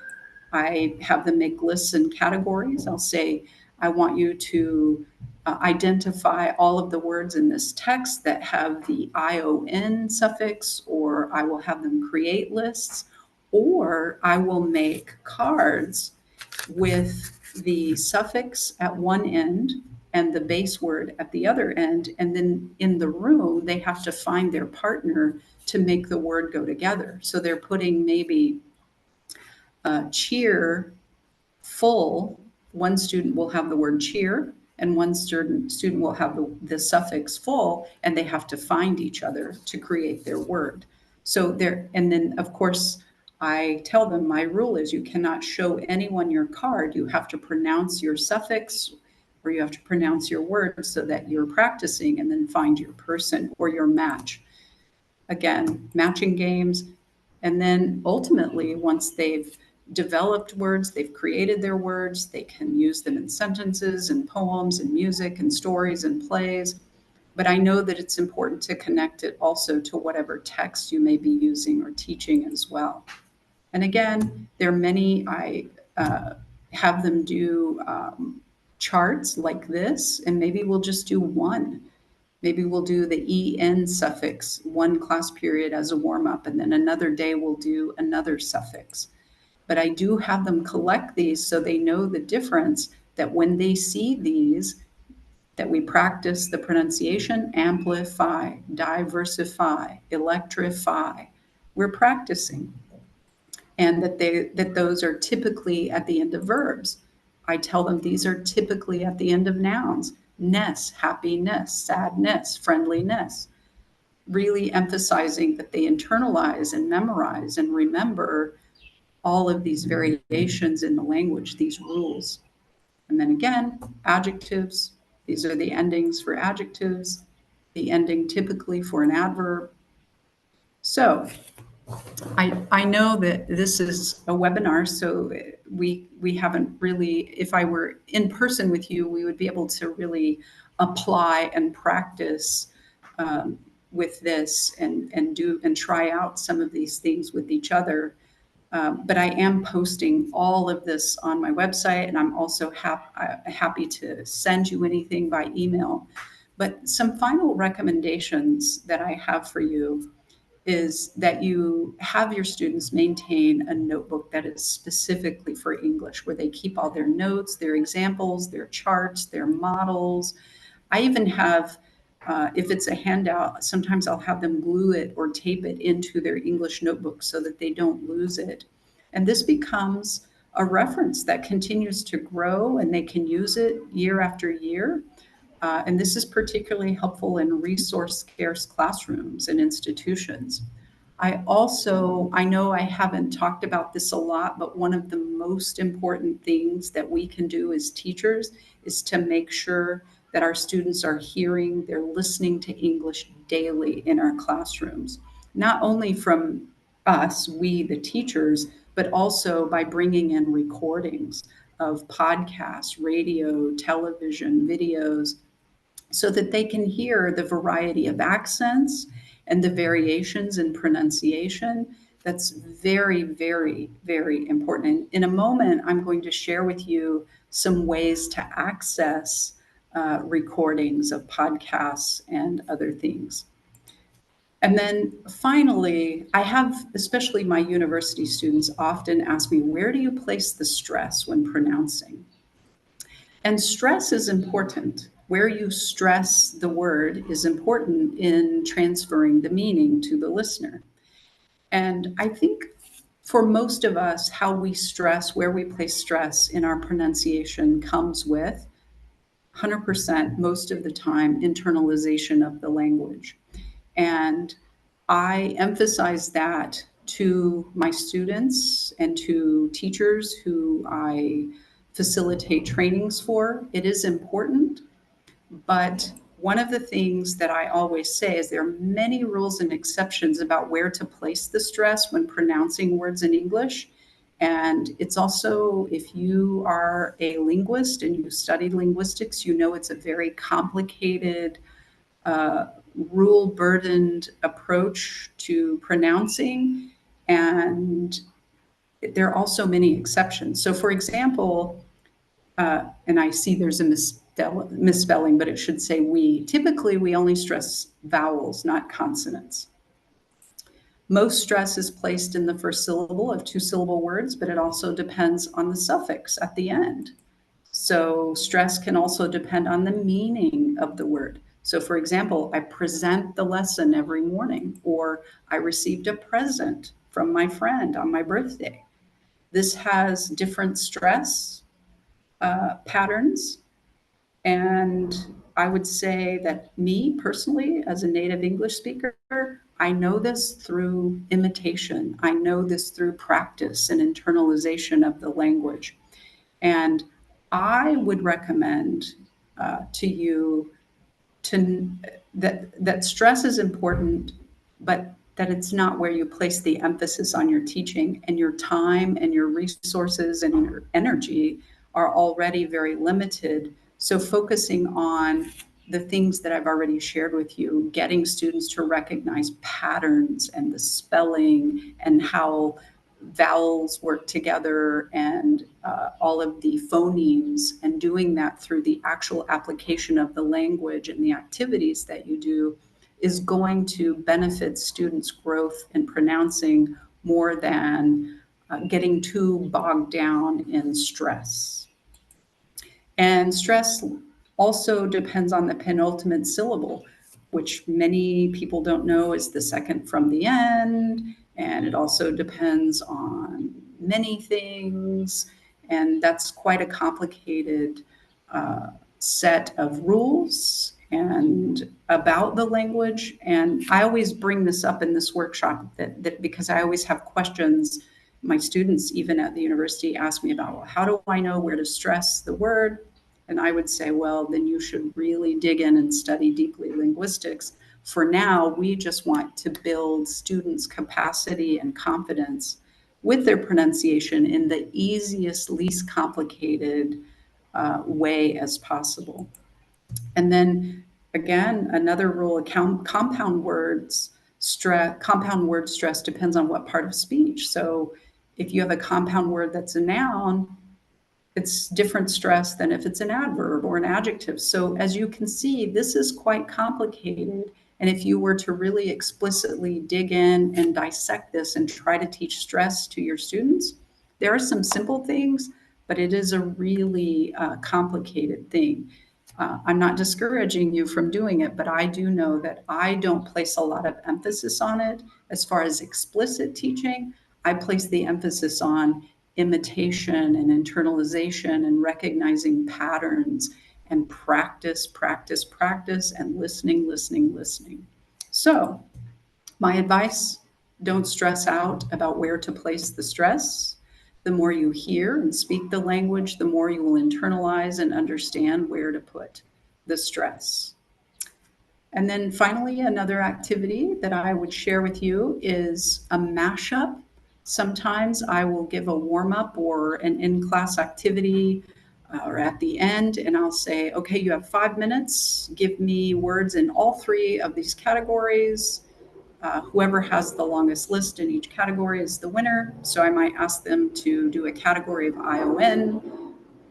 I have them make lists and categories. I'll say, I want you to identify all of the words in this text that have the ION suffix, or I will have them create lists, or I will make cards with the suffix at one end and the base word at the other end. And then in the room, they have to find their partner to make the word go together. So they're putting maybe cheer full, one student will have the word cheer and one student will have the suffix full, and they have to find each other to create their word. So there, and then of course, I tell them my rule is you cannot show anyone your card. You have to pronounce your suffix or you have to pronounce your word so that you're practicing and then find your person or your match. Again, matching games. And then ultimately, once they've developed words, they've created their words, they can use them in sentences and poems and music and stories and plays. But I know that it's important to connect it also to whatever text you may be using or teaching as well. And again, there are many, I have them do charts like this, and maybe we'll just do one. Maybe we'll do the en suffix one class period as a warm up, and then another day we'll do another suffix. But I do have them collect these so they know the difference, that when they see these, that we practice the pronunciation, amplify, diversify, electrify. We're practicing, and that those are typically at the end of verbs. I tell them these are typically at the end of nouns. Ness, happiness, sadness, friendliness. Really emphasizing that they internalize and memorize and remember all of these variations in the language, these rules. And then again, adjectives. These are the endings for adjectives, the ending typically for an adverb. So I know that this is a webinar, so we haven't really, if I were in person with you, we would be able to really apply and practice with this and do and try out some of these things with each other. But I am posting all of this on my website, and I'm also happy to send you anything by email. But some final recommendations that I have for you is that you have your students maintain a notebook that is specifically for English, where they keep all their notes, their examples, their charts, their models. I even have, if it's a handout, sometimes I'll have them glue it or tape it into their English notebook so that they don't lose it. And this becomes a reference that continues to grow, and they can use it year after year. And this is particularly helpful in resource scarce classrooms and institutions. I know I haven't talked about this a lot, but one of the most important things that we can do as teachers is to make sure that our students are hearing, they're listening to English daily in our classrooms, not only from us, we, the teachers, but also by bringing in recordings of podcasts, radio, television, videos, so that they can hear the variety of accents and the variations in pronunciation. That's very, very, very important. And in a moment, I'm going to share with you some ways to access recordings of podcasts and other things. And then finally, I have, especially my university students, often ask me, where do you place the stress when pronouncing? And stress is important. Where you stress the word is important in transferring the meaning to the listener. And I think for most of us, how we stress, where we place stress in our pronunciation comes with 100%, most of the time, internalization of the language. And I emphasize that to my students and to teachers who I facilitate trainings for. It is important, but one of the things that I always say is there are many rules and exceptions about where to place the stress when pronouncing words in English. And it's also, if you are a linguist and you studied linguistics, you know it's a very complicated rule burdened approach to pronouncing, and there are also many exceptions. So, for example, and I see there's a misspelling, but it should say we. Typically, we only stress vowels, not consonants. Most stress is placed in the first syllable of two-syllable words, but it also depends on the suffix at the end. So stress can also depend on the meaning of the word. So, for example, I present the lesson every morning, or I received a present from my friend on my birthday. This has different stress patterns. And I would say that me personally, as a native English speaker, I know this through imitation. I know this through practice and internalization of the language. And I would recommend to you to that stress is important, but that it's not where you place the emphasis on your teaching, and your time and your resources and your energy are already very limited. So focusing on the things that I've already shared with you, getting students to recognize patterns and the spelling and how vowels work together, and all of the phonemes, and doing that through the actual application of the language and the activities that you do is going to benefit students' growth in pronouncing more than getting too bogged down in stress. And stress also depends on the penultimate syllable, which many people don't know is the second from the end. And it also depends on many things. And that's quite a complicated set of rules and about the language. And I always bring this up in this workshop that because I always have questions. My students, even at the university, ask me about, well, how do I know where to stress the word? And I would say, well, then you should really dig in and study deeply linguistics. For now, we just want to build students' capacity and confidence with their pronunciation in the easiest, least complicated way as possible. And then again, another rule: compound word stress depends on what part of speech. So if you have a compound word that's a noun, it's different stress than if it's an adverb or an adjective. So as you can see, this is quite complicated. And if you were to really explicitly dig in and dissect this and try to teach stress to your students, there are some simple things, but it is a really complicated thing. I'm not discouraging you from doing it, but I do know that I don't place a lot of emphasis on it as far as explicit teaching. I place the emphasis on imitation and internalization and recognizing patterns and practice, practice, practice, and listening, listening, listening. So, my advice: don't stress out about where to place the stress. The more you hear and speak the language, the more you will internalize and understand where to put the stress. And then finally, another activity that I would share with you is a mashup. Sometimes I will give a warm up or an in class activity or at the end, and I'll say, okay, you have 5 minutes. Give me words in all three of these categories. Whoever has the longest list in each category is the winner. So I might ask them to do a category of ION,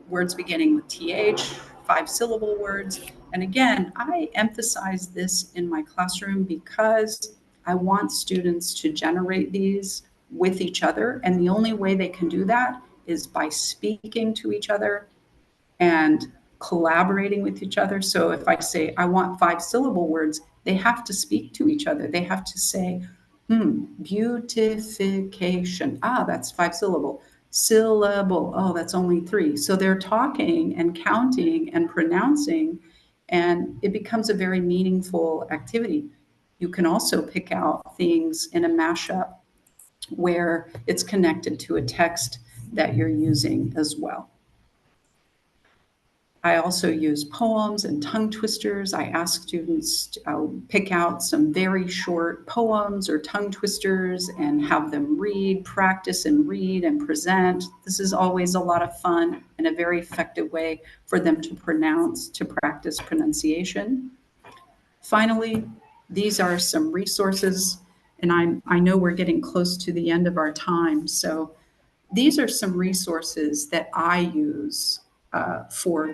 words beginning with TH, 5-syllable words. And again, I emphasize this in my classroom because I want students to generate these with each other. And the only way they can do that is by speaking to each other and collaborating with each other. So if I say, I want 5-syllable words, they have to speak to each other. They have to say, beautification. Ah, that's 5-syllable. Syllable. Oh, that's only 3. So they're talking and counting and pronouncing, and it becomes a very meaningful activity. You can also pick out things in a mashup where it's connected to a text that you're using as well. I also use poems and tongue twisters. I ask students to pick out some very short poems or tongue twisters and have them read, practice and read and present. This is always a lot of fun and a very effective way for them to practice pronunciation. Finally, these are some resources, and I know we're getting close to the end of our time. So these are some resources that I use for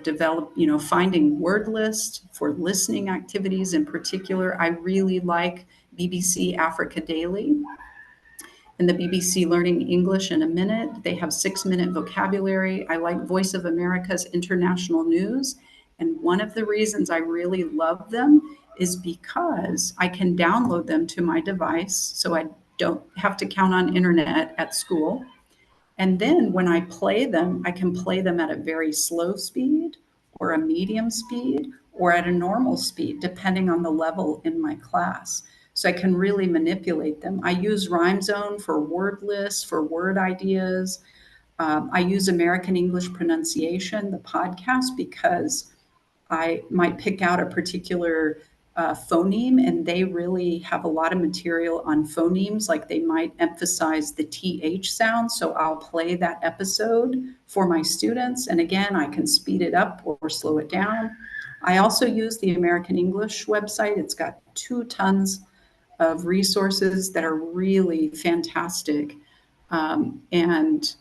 finding word list, for listening activities in particular. I really like BBC Africa Daily and the BBC Learning English in a Minute. They have 6 minute vocabulary. I like Voice of America's International News. And one of the reasons I really love them is because I can download them to my device so I don't have to count on internet at school. And then when I play them, I can play them at a very slow speed or a medium speed or at a normal speed, depending on the level in my class. So I can really manipulate them. I use Rhyme Zone for word lists, for word ideas. I use American English Pronunciation, the podcast, because I might pick out a particular phoneme, and they really have a lot of material on phonemes. Like they might emphasize the TH sound. So I'll play that episode for my students. And again, I can speed it up or slow it down. I also use the American English website. It's got 2 tons of resources that are really fantastic. And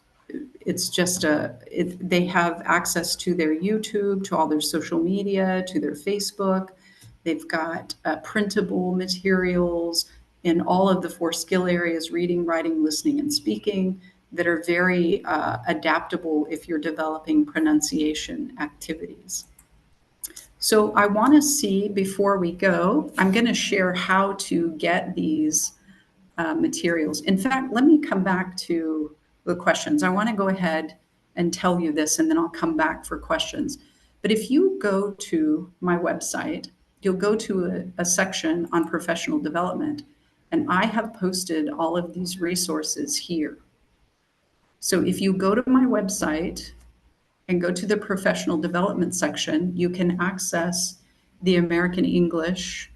it's just they have access to their YouTube, to all their social media, to their Facebook. They've got printable materials in all of the 4 skill areas: reading, writing, listening, and speaking, that are very adaptable if you're developing pronunciation activities. So I want to see, before we go, I'm going to share how to get these materials. In fact, let me come back to the questions. I want to go ahead and tell you this, and then I'll come back for questions. But if you go to my website, you'll go to a section on professional development, and I have posted all of these resources here. So if you go to my website and go to the professional development section, you can access the American English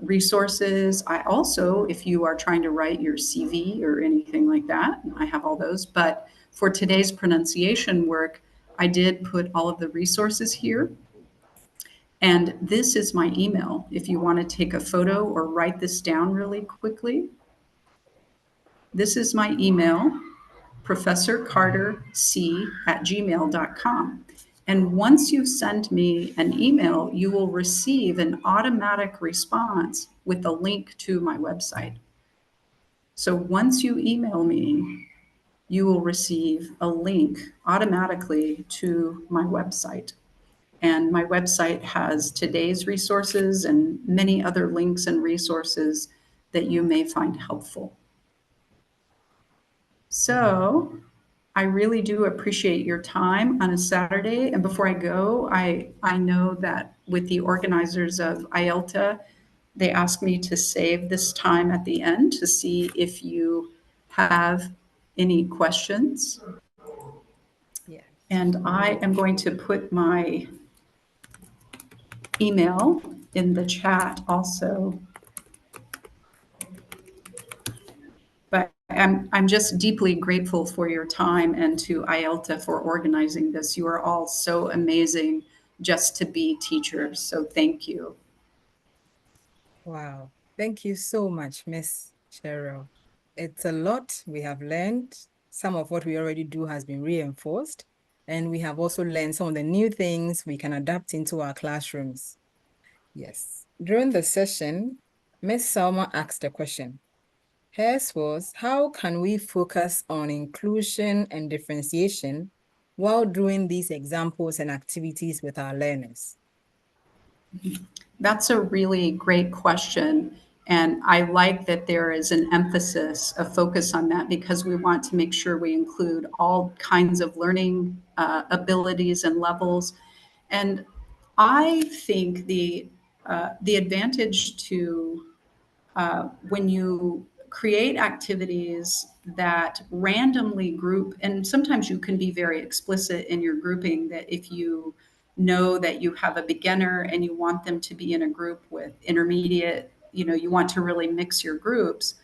resources. I also, if you are trying to write your CV or anything like that, I have all those. But for today's pronunciation work, I did put all of the resources here. And this is my email. If you want to take a photo or write this down really quickly, this is my email, professorcarterc@gmail.com. And once you send me an email, you will receive an automatic response with a link to my website. So once you email me, you will receive a link automatically to my website. And my website has today's resources and many other links and resources that you may find helpful. So I really do appreciate your time on a Saturday. And before I go, I know that with the organizers of IELTA, they asked me to save this time at the end to see if you have any questions. Yeah. And I am going to put my email in the chat also. But I'm just deeply grateful for your time and to IELTA for organizing this. You are all so amazing just to be teachers. So thank you. Wow. Thank you so much, Miss Cheryl. It's a lot we have learned. Some of what we already do has been reinforced, and we have also learned some of the new things we can adapt into our classrooms. Yes. During the session, Miss Salma asked a question. Hers was, how can we focus on inclusion and differentiation while doing these examples and activities with our learners? That's a really great question. And I like that there is an emphasis, a focus on that, because we want to make sure we include all kinds of learning abilities and levels. And I think the advantage to when you create activities that randomly group, and sometimes you can be very explicit in your grouping, that if you know that you have a beginner and you want them to be in a group with intermediate, you want to really mix your groups.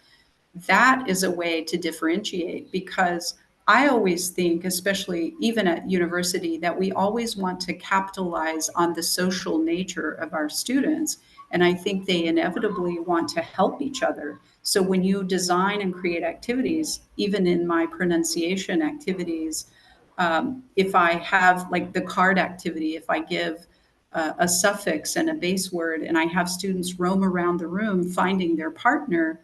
That is a way to differentiate, because I always think, especially even at university, that we always want to capitalize on the social nature of our students. And I think they inevitably want to help each other. So when you design and create activities, even in my pronunciation activities, if I have like the card activity, if I give a suffix and a base word and I have students roam around the room finding their partner,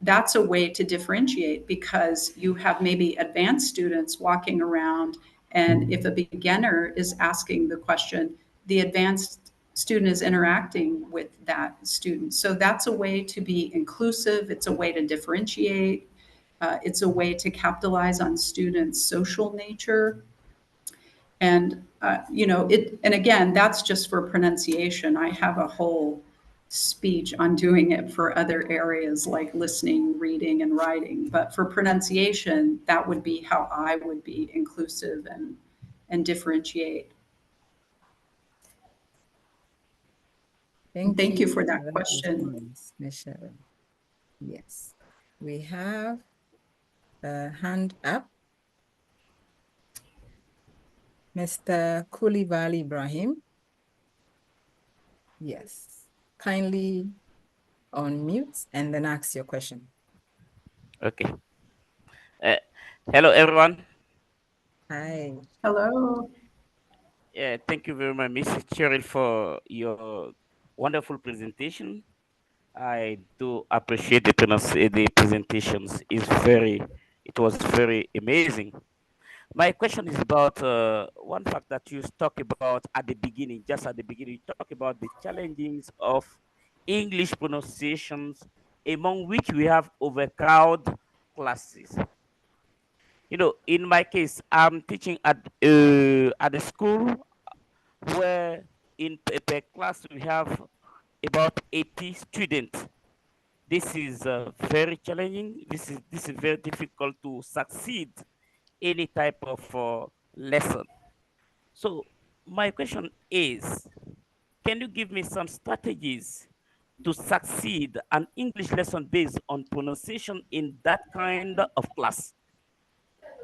that's a way to differentiate because you have maybe advanced students walking around, and if a beginner is asking the question, the advanced student is interacting with that student. So that's a way to be inclusive, it's a way to differentiate, it's a way to capitalize on students' social nature. And it, and again, that's just for pronunciation. I have a whole speech on doing it for other areas like listening, reading, and writing. But for pronunciation, that would be how I would be inclusive and differentiate. Thank Thank you you for that for that question. response, Michelle. Yes. We have a hand up. Mr. Koulibaly Ibrahim. Yes. Kindly unmute and then ask your question. Okay. Uh, Hello, everyone. Hi. Hello. Yeah, thank you very much, Mrs. Cheryl, for your wonderful presentation. I do appreciate the presentations. It was very amazing. My question is about one fact that you talk about at the beginning, just at the beginning. You talk about the challenges of English pronunciations, among which we have overcrowded classes. In my case, I'm teaching at a school where in per class we have about 80 students. This is very challenging. This is very difficult to succeed any type of lesson. So my question is, can you give me some strategies to succeed an English lesson based on pronunciation in that kind of class?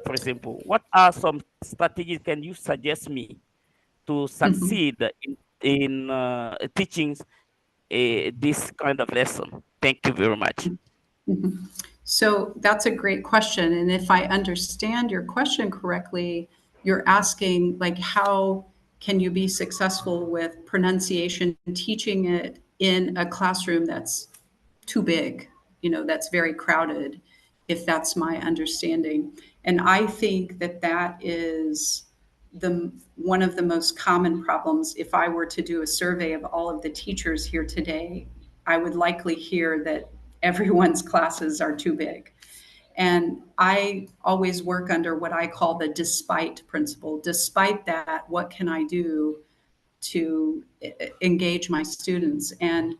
For example, what are some strategies can you suggest me to succeed in teaching this kind of lesson? Thank you very much. So that's a great question. And if I understand your question correctly, you're asking like how can you be successful with pronunciation, teaching it in a classroom that's too big, that's very crowded, if that's my understanding. And I think that that is the one of the most common problems. If I were to do a survey of all of the teachers here today, I would likely hear that everyone's classes are too big. And I always work under what I call the despite principle. Despite that, what can I do to engage my students? And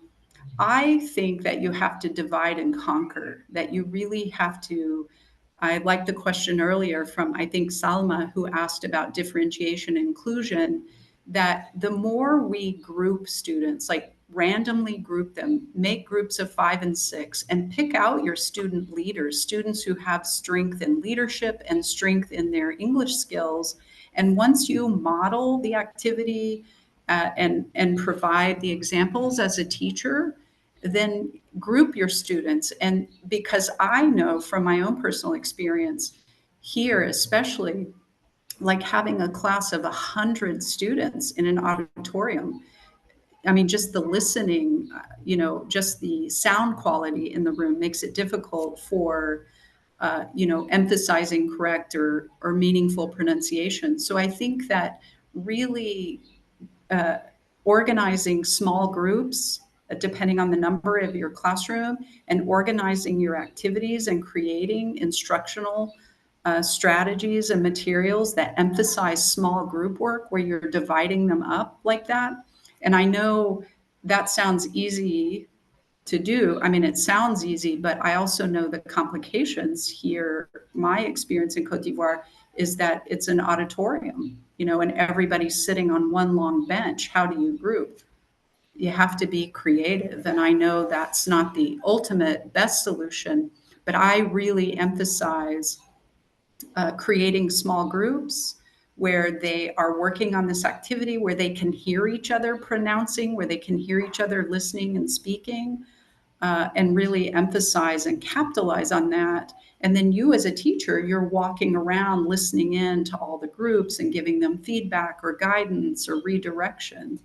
I think that you have to divide and conquer, that you really have to. I like the question earlier from, I think, Salma, who asked about differentiation and inclusion, that the more we group students, like randomly group them, make groups of 5 and 6, and pick out your student leaders, students who have strength in leadership and strength in their English skills. And once you model the activity and provide the examples as a teacher, then group your students. And because I know from my own personal experience here, especially, like having a class of 100 students in an auditorium, I mean, just the listening, just the sound quality in the room makes it difficult for emphasizing correct or meaningful pronunciation. So I think that really uh, organizing small groups, depending on the number of your classroom, and organizing your activities and creating instructional strategies and materials that emphasize small group work where you're dividing them up like that. And I know that sounds easy to do. I mean, it sounds easy, but I also know the complications here. My experience in Cote d'Ivoire is that it's an auditorium, and everybody's sitting on one long bench. How do you group? You have to be creative. And I know that's not the ultimate best solution, but I really emphasize creating small groups where they are working on this activity, where they can hear each other pronouncing, where they can hear each other listening and speaking, and really emphasize and capitalize on that. And then you, as a teacher, you're walking around listening in to all the groups and giving them feedback or guidance or redirection.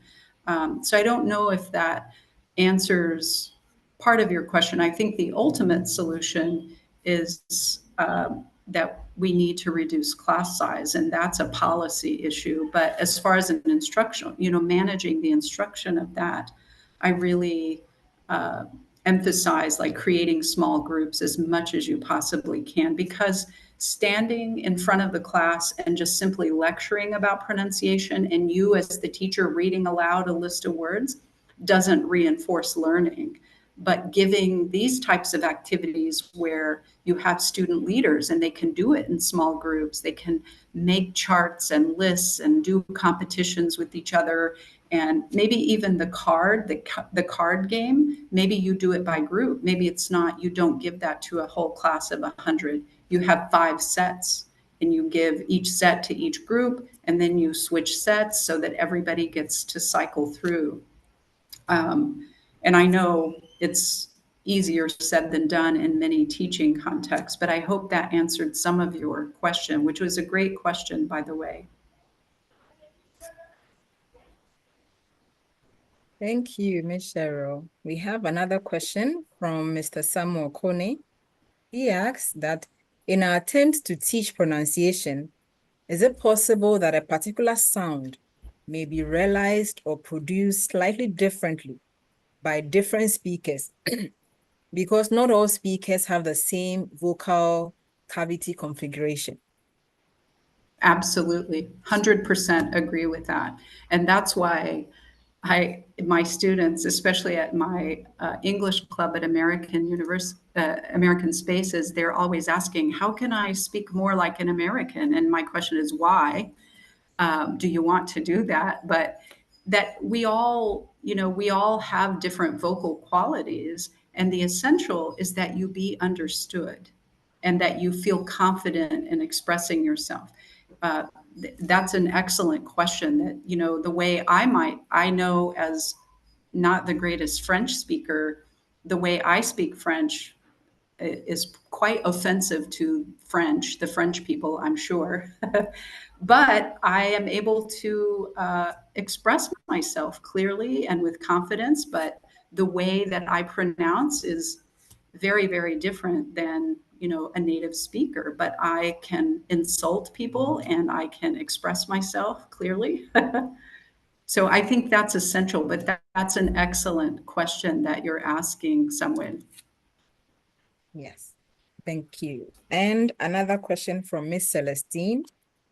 So I don't know if that answers part of your question. I think the ultimate solution is that we need to reduce class size, and that's a policy issue. But as far as an instructional, managing the instruction of that, I really uh, emphasize like creating small groups as much as you possibly can, because standing in front of the class and just simply lecturing about pronunciation and you as the teacher reading aloud a list of words doesn't reinforce learning. But giving these types of activities where you have student leaders and they can do it in small groups, they can make charts and lists and do competitions with each other, and maybe even the card game, maybe you do it by group. Maybe it's not, you don't give that to a whole class of 100. You have 5 sets and you give each set to each group, and then you switch sets so that everybody gets to cycle through. And I know it's easier said than done in many teaching contexts, but I hope that answered some of your question, which was a great question, by the way. Thank you, Ms. Cheryl. We have another question from Mr. Samuel Kone. He asks that in our attempt to teach pronunciation, is it possible that a particular sound may be realized or produced slightly differently by different speakers? Because not all speakers have the same vocal cavity configuration. Absolutely, 100% agree with that. And that's why my students, especially at my English club at American Spaces, they're always asking, how can I speak more like an American? And my question is, why? Do you want to do that? But that we all have different vocal qualities, and the essential is that you be understood and that you feel confident in expressing yourself. Uh, that's an excellent question. That, the way I know, as not the greatest French speaker, the way I speak French is quite offensive to the French people, I'm sure. But I am able to express myself clearly and with confidence. But the way that I pronounce is very, very different than a native speaker. But I can insult people and I can express myself clearly. So I think that's essential. But that's an excellent question that you're asking someone. Yes, thank you. And another question from Miss Celestine.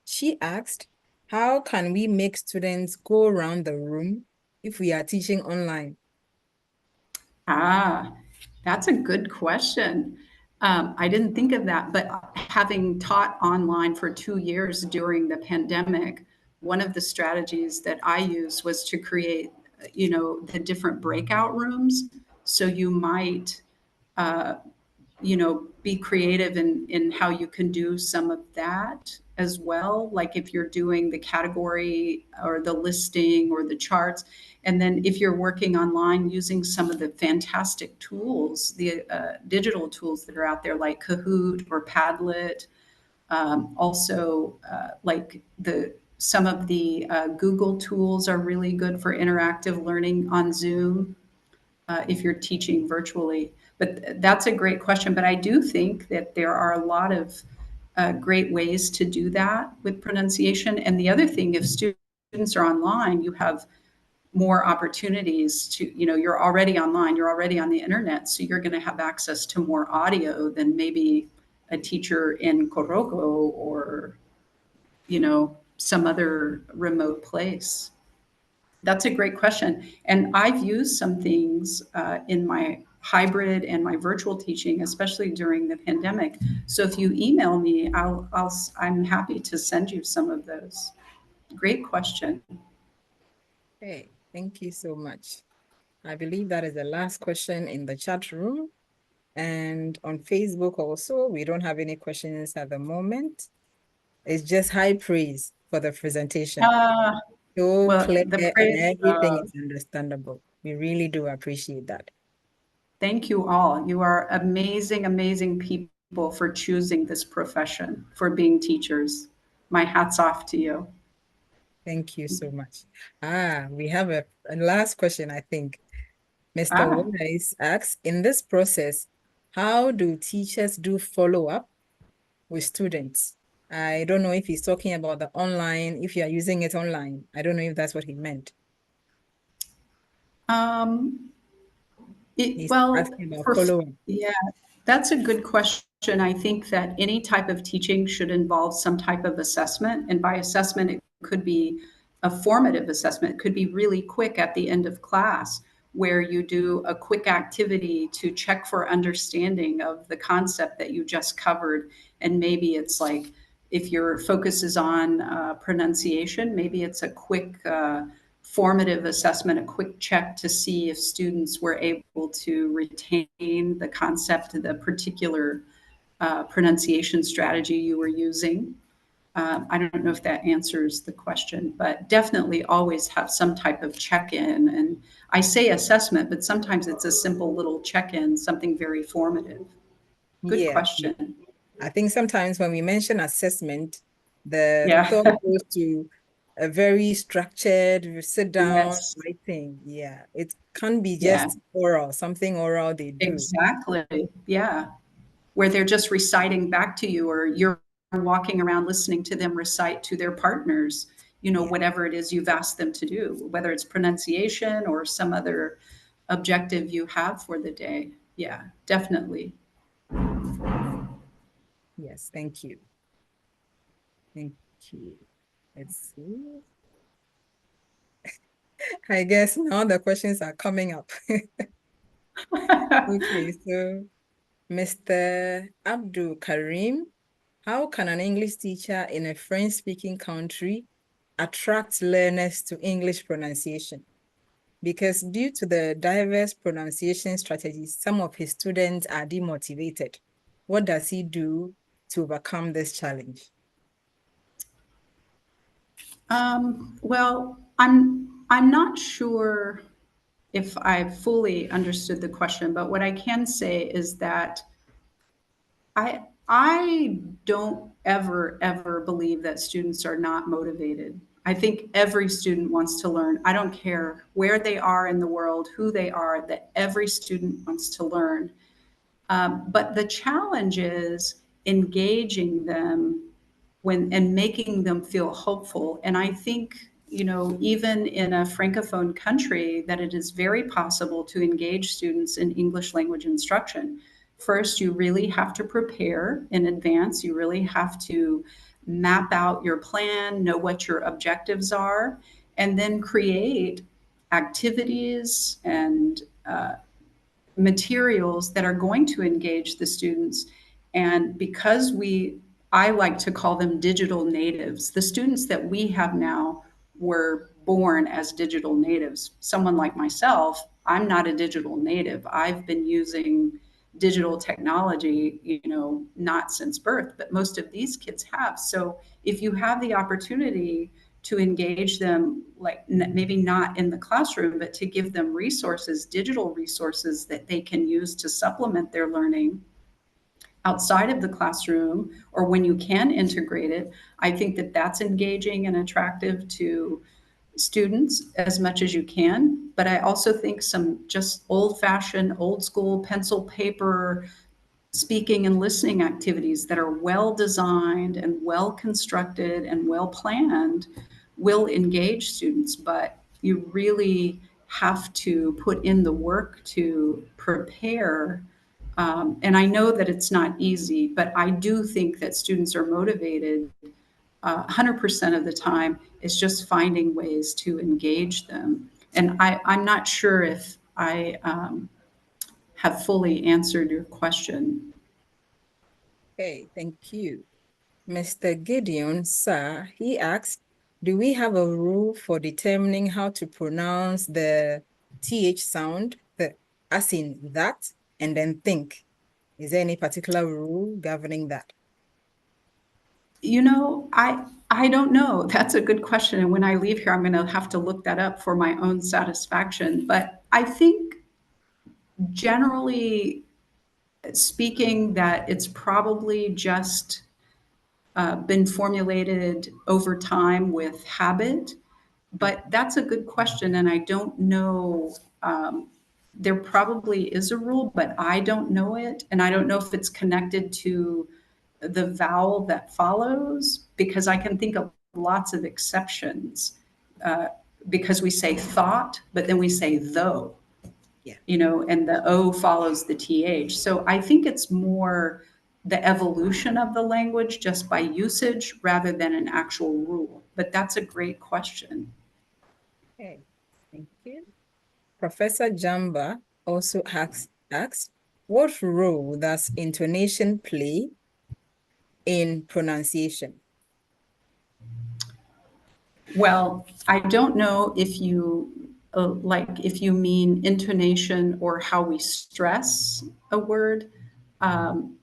She asked, how can we make students go around the room if we are teaching online? Ah, that's a good question. I didn't think of that, but having taught online for 2 years during the pandemic, one of the strategies that I used was to create, the different breakout rooms. So you might uh, be creative in how you can do some of that as well. Like if you're doing the category or the listing or the charts, and then if you're working online using some of the fantastic tools, the digital tools that are out there, like Kahoot or Padlet, also like some of the Google tools are really good for interactive learning on Zoom if you're teaching virtually. But that's a great question. But I do think that there are a lot of great ways to do that with pronunciation. And the other thing, if students are online, you have more opportunities to, you're already online, you're already on the internet, so you're going to have access to more audio than maybe a teacher in Coroco or, some other remote place. That's a great question. And I've used some things in my hybrid and my virtual teaching, especially during the pandemic. So if you email me, I'm happy to send you some of those. Great question. Okay, thank you so much. I believe that is the last question in the chat room. And on Facebook also, we don't have any questions at the moment. It's just high praise for the presentation. Uh, So well, clear the and praise, everything is understandable. We really do appreciate that. thank you all. You are amazing, amazing people for choosing this profession, for being teachers. My hat's off to you. Thank you so much. We have a last question, I think. Mr. Ah, Wise asks, in this process, how do teachers do follow-up with students? I don't know if he's talking about the online, if you are using it online. I don't know if that's what he meant. um, He's well, asking about for follow-up. yeah, that's a good question. I think that any type of teaching should involve some type of assessment, and by assessment, it could be a formative assessment. It could be really quick at the end of class, where you do a quick activity to check for understanding of the concept that you just covered, and maybe it's like if your focus is on pronunciation, maybe it's a quick formative assessment, a quick check to see if students were able to retain the concept of the particular pronunciation strategy you were using. I don't know if that answers the question, but definitely always have some type of check in. And I say assessment, but sometimes it's a simple little check in, something very formative. Good Yeah. question. I think sometimes when we mention assessment, the Yeah. thought goes to a very structured, sit down, Yes. writing. Yeah. It can't be Yeah. just oral, something oral they do. Exactly. Yeah. Where they're just reciting back to you, or you're walking around listening to them recite to their partners, Yeah. whatever it is you've asked them to do, whether it's pronunciation or some other objective you have for the day. Yeah, definitely. Yes. Thank you. Thank you. Let's see. I guess now the questions are coming up. Okay, so Mr. Abdul Karim, how can an English teacher in a French-speaking country attract learners to English pronunciation? Because due to the diverse pronunciation strategies, some of his students are demotivated. What does he do to overcome this challenge? Well, I'm not sure if I fully understood the question, but what I can say is that I don't ever believe that students are not motivated. I think every student wants to learn. I don't care where they are in the world, who they are, that every student wants to learn. But the challenge is engaging them and making them feel hopeful. And I think, even in a francophone country, that it is very possible to engage students in English language instruction. First, you really have to prepare in advance. You really have to map out your plan, know what your objectives are, and then create activities and materials that are going to engage the students. And because I like to call them digital natives, the students that we have now were born as digital natives. Someone like myself, I'm not a digital native. I've been using digital technology, not since birth, but most of these kids have. So if you have the opportunity to engage them, like maybe not in the classroom, but to give them resources, digital resources that they can use to supplement their learning outside of the classroom, or when you can integrate it, I think that that's engaging and attractive to students as much as you can. But I also think some just old fashioned, old school pencil paper speaking and listening activities that are well designed and well constructed and well planned will engage students, but you really have to put in the work to prepare. And I know that it's not easy, but I do think that students are motivated 100% of the time. It's just finding ways to engage them. And I'm not sure if I have fully answered your question. Okay, thank you. Mr. Gideon, sir, he asks, do we have a rule for determining how to pronounce the TH sound, as in that, and then think? Is there any particular rule governing that? I don't know. That's a good question. And when I leave here, I'm going to have to look that up for my own satisfaction. But I think generally speaking, that it's probably just been formulated over time with habit. But that's a good question, and I don't know. There probably is a rule, but I don't know it, and I don't know if it's connected to the vowel that follows, because I can think of lots of exceptions. Uh, because we say thought, but then we say though, Yeah. and the O follows the TH. So I think it's more the evolution of the language just by usage rather than an actual rule. But that's a great question. Okay, thank you. Professor Jamba also asks, what role does intonation play in pronunciation? Well, I don't know if if you mean intonation or how we stress a word, um,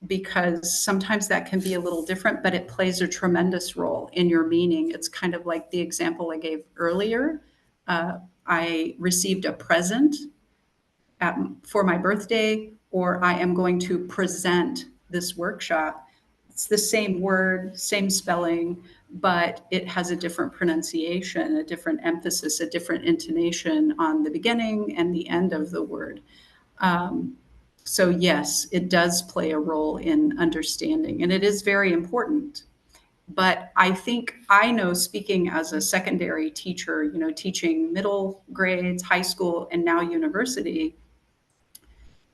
because sometimes that can be a little different, but it plays a tremendous role in your meaning. It's kind of like the example I gave earlier. I received a present for my birthday, or I am going to present this workshop. It's the same word, same spelling, but it has a different pronunciation, a different emphasis, a different intonation on the beginning and the end of the word. Um, so, yes, it does play a role in understanding, and it is very important. But I think I know, speaking as a secondary teacher, teaching middle grades, high school, and now university,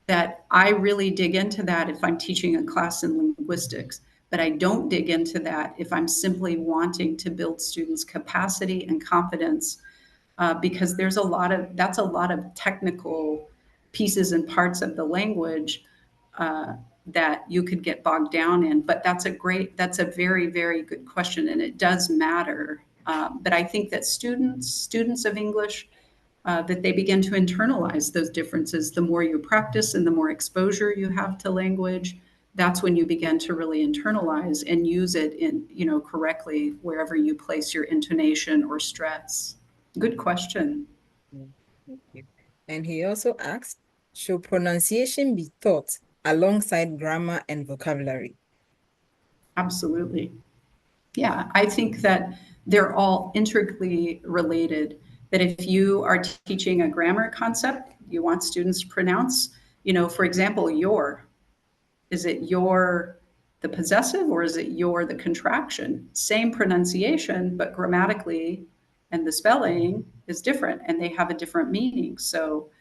that I really dig into that if I'm teaching a class in linguistics, but I don't dig into that if I'm simply wanting to build students' capacity and confidence, because that's a lot of technical pieces and parts of the language uh, that you could get bogged down in. But that's a very, very good question, and it does matter. But I think that students of English, that they begin to internalize those differences. The more you practice and the more exposure you have to language, that's when you begin to really internalize and use it correctly wherever you place your intonation or stress. Good question. Mm, thank you. And he also asks, should pronunciation be taught alongside grammar and vocabulary? Absolutely. Yeah, I think that they're all integrally related. That if you are teaching a grammar concept, you want students to pronounce, for example, your. Is it your the possessive, or is it your the contraction? Same pronunciation, but grammatically and the spelling is different, and they have a different meaning. So,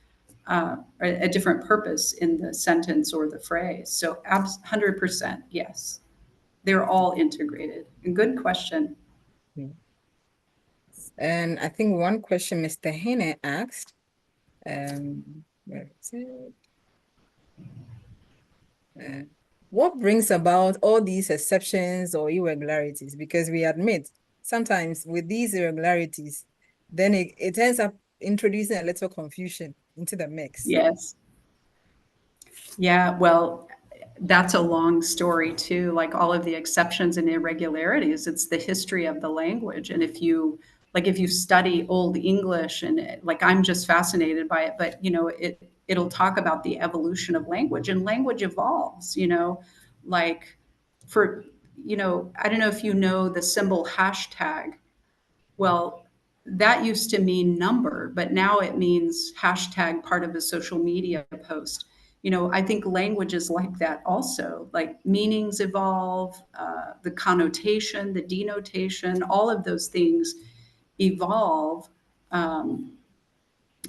a different purpose in the sentence or the phrase. So, 100%, yes. They're all integrated. A good question. Mm. And I think one question Mr. Hene asked, where is it? Uh, what brings about all these exceptions or irregularities? Because we admit sometimes with these irregularities, then it ends up introducing a little confusion into the mix. Yes. Yeah, well, that's a long story too, like all of the exceptions and irregularities. It's the history of the language. And if you study Old English, and like I'm just fascinated by it, but it'll talk about the evolution of language, and language evolves, like for I don't know if you know the symbol hashtag. Well, that used to mean number, but now it means hashtag part of a social media post. I think language is like that also. Like meanings evolve, the connotation, the denotation, all of those things evolve. Um,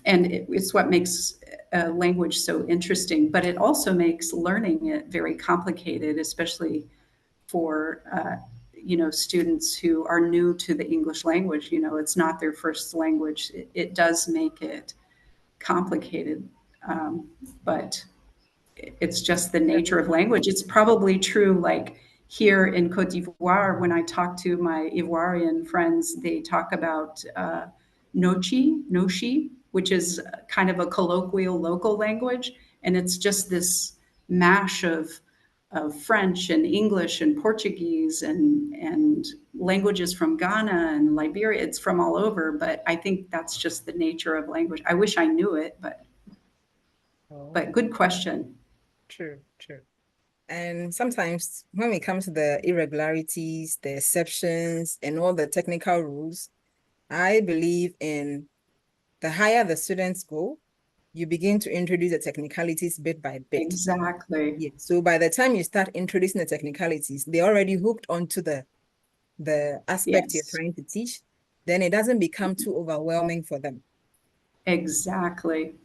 and it's what makes language so interesting, but it also makes learning it very complicated, especially for students who are new to the English language. It's not their first language. It does make it complicated, but it's just the nature of language. It's probably true, like here in Cote d'Ivoire, when I talk to my Ivoirian friends, they talk about nochi, which is kind of a colloquial local language. And it's just this mash of French and English and Portuguese and languages from Ghana and Liberia. It's from all over, but I think that's just the nature of language. I wish I knew it, but good question. True, true. And sometimes when we come to the irregularities, the exceptions, and all the technical rules, I believe in the higher the students go, you begin to introduce the technicalities bit by bit. Exactly. Yeah. So by the time you start introducing the technicalities, they're already hooked onto the aspect you're Yes. trying to teach. Then it doesn't become too overwhelming for them. Exactly.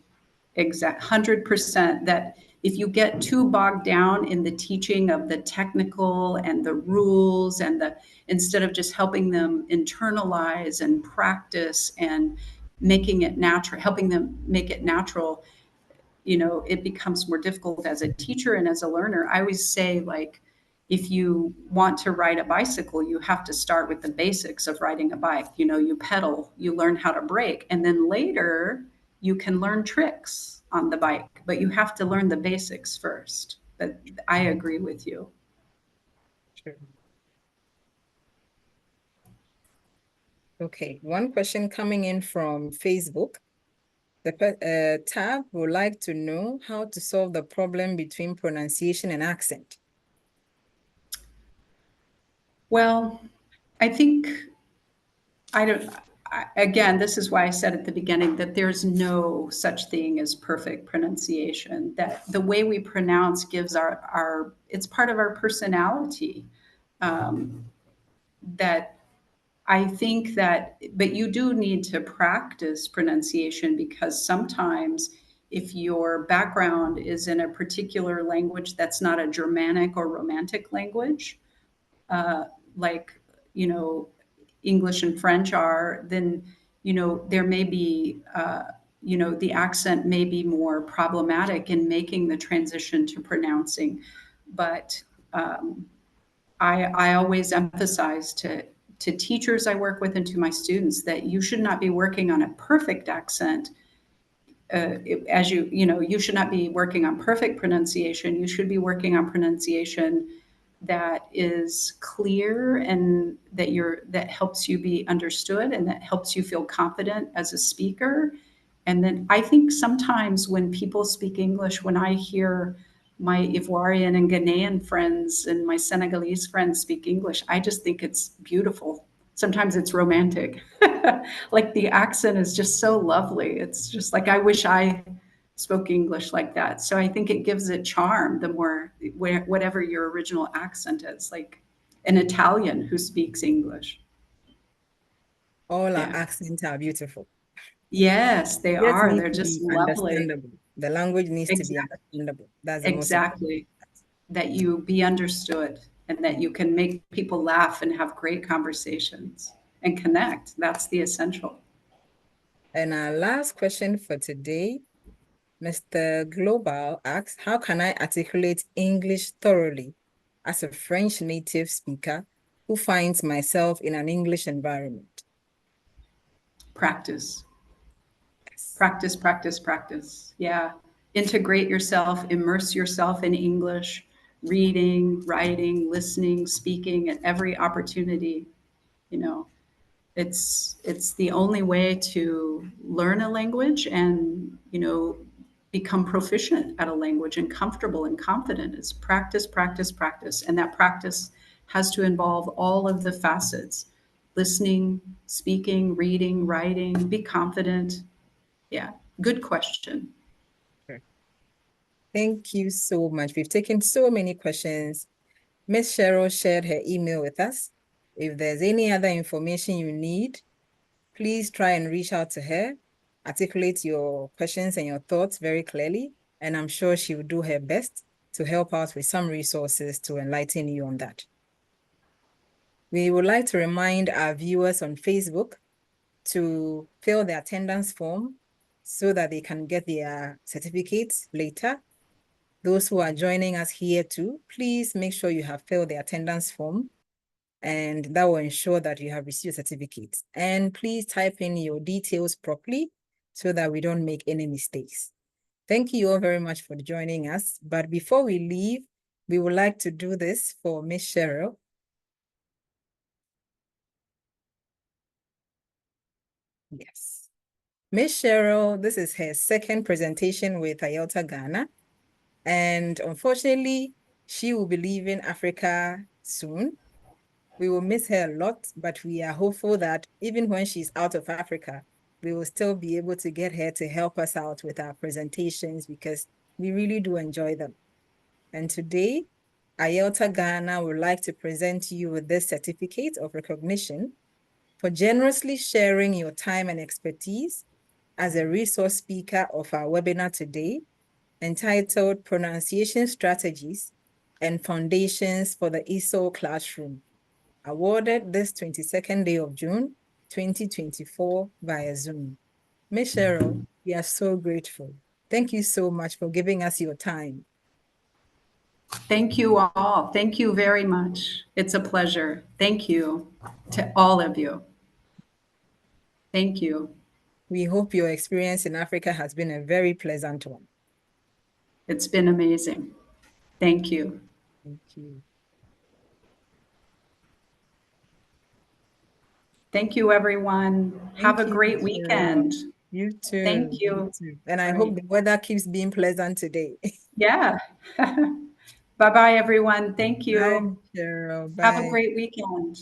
100%. That if you get too bogged down in the teaching of the technical and the rules and instead of just helping them internalize and practice and making it natural, helping them make it natural, it becomes more difficult as a teacher and as a learner. I always say, like, if you want to ride a bicycle, you have to start with the basics of riding a bike. You pedal, you learn how to brake, and then later you can learn tricks on the bike, but you have to learn the basics first. But I agree with you. Sure. Okay, one question coming in from Facebook. The Tab would like to know how to solve the problem between pronunciation and accent. Well, I think I don't, again, this is why I said at the beginning that there's no such thing as perfect pronunciation, that the way we pronounce gives it's part of our personality. That I think that, but you do need to practice pronunciation, because sometimes if your background is in a particular language that's not a Germanic or Romantic language, like, English and French are, then, there may be, the accent may be more problematic in making the transition to pronouncing. But I always emphasize to teachers I work with and to my students that you should not be working on a perfect accent. As you should not be working on perfect pronunciation. You should be working on pronunciation that is clear and that helps you be understood and that helps you feel confident as a speaker. And then I think sometimes when people speak English, when I hear my Ivoirian and Ghanaian friends and my Senegalese friends speak English, I just think it's beautiful. Sometimes it's romantic. Like, the accent is just so lovely. It's just like, I wish I spoke English like that. So I think it gives it charm the more, whatever your original accent is, like an Italian who speaks English. All our Yeah. accents are beautiful. Yes, they Just are. need They're to just be lovely. understandable. The language needs to be Exactly. understandable. That's the most important. Exactly. That you be understood and that you can make people laugh and have great conversations and connect. That's the essential. And our last question for today, Mr. Global asks, how can I articulate English thoroughly as a French native speaker who finds myself in an English environment? Practice. Yes. Practice, practice, practice. Yeah. Integrate yourself, immerse yourself in English, reading, writing, listening, speaking at every opportunity. You know, it's the only way to learn a language and, become proficient at a language and comfortable and confident. Is practice, practice, practice. And that practice has to involve all of the facets: listening, speaking, reading, writing, be confident. Yeah, good question. Sure. Thank you so much. We've taken so many questions. Ms. Cheryl shared her email with us. If there's any other information you need, please try and reach out to her, articulate your questions and your thoughts very clearly, and I'm sure she will do her best to help out with some resources to enlighten you on that. We would like to remind our viewers on Facebook to fill the attendance form so that they can get their certificates later. Those who are joining us here too, please make sure you have filled the attendance form, and that will ensure that you have received certificates. And please type in your details properly so that we don't make any mistakes. Thank you all very much for joining us. But before we leave, we would like to do this for Miss Cheryl. Yes. Miss Cheryl, this is her second presentation with IELTS Ghana. And unfortunately, she will be leaving Africa soon. We will miss her a lot, but we are hopeful that even when she's out of Africa, we will still be able to get her to help us out with our presentations because we really do enjoy them. And today, IELTS Ghana would like to present you with this certificate of recognition for generously sharing your time and expertise as a resource speaker of our webinar today, entitled Pronunciation Strategies and Foundations for the ESOL Classroom, awarded this 22nd day of June, 2024 via Zoom. Ms. Cheryl, we are so grateful. Thank you so much for giving us your time. Thank you all. Thank you very much. It's a pleasure. Thank you to all of you. Thank you. We hope your experience in Africa has been a very pleasant one. It's been amazing. Thank you. Thank you. Thank you, everyone. Have a Thank you, great Ms. Cheryl. weekend. You too. Thank You you. too. And I Great. hope the weather keeps being pleasant today. Yeah. Bye-bye, everyone. Thank Bye, you. Ms. Cheryl. Have a Bye. great weekend.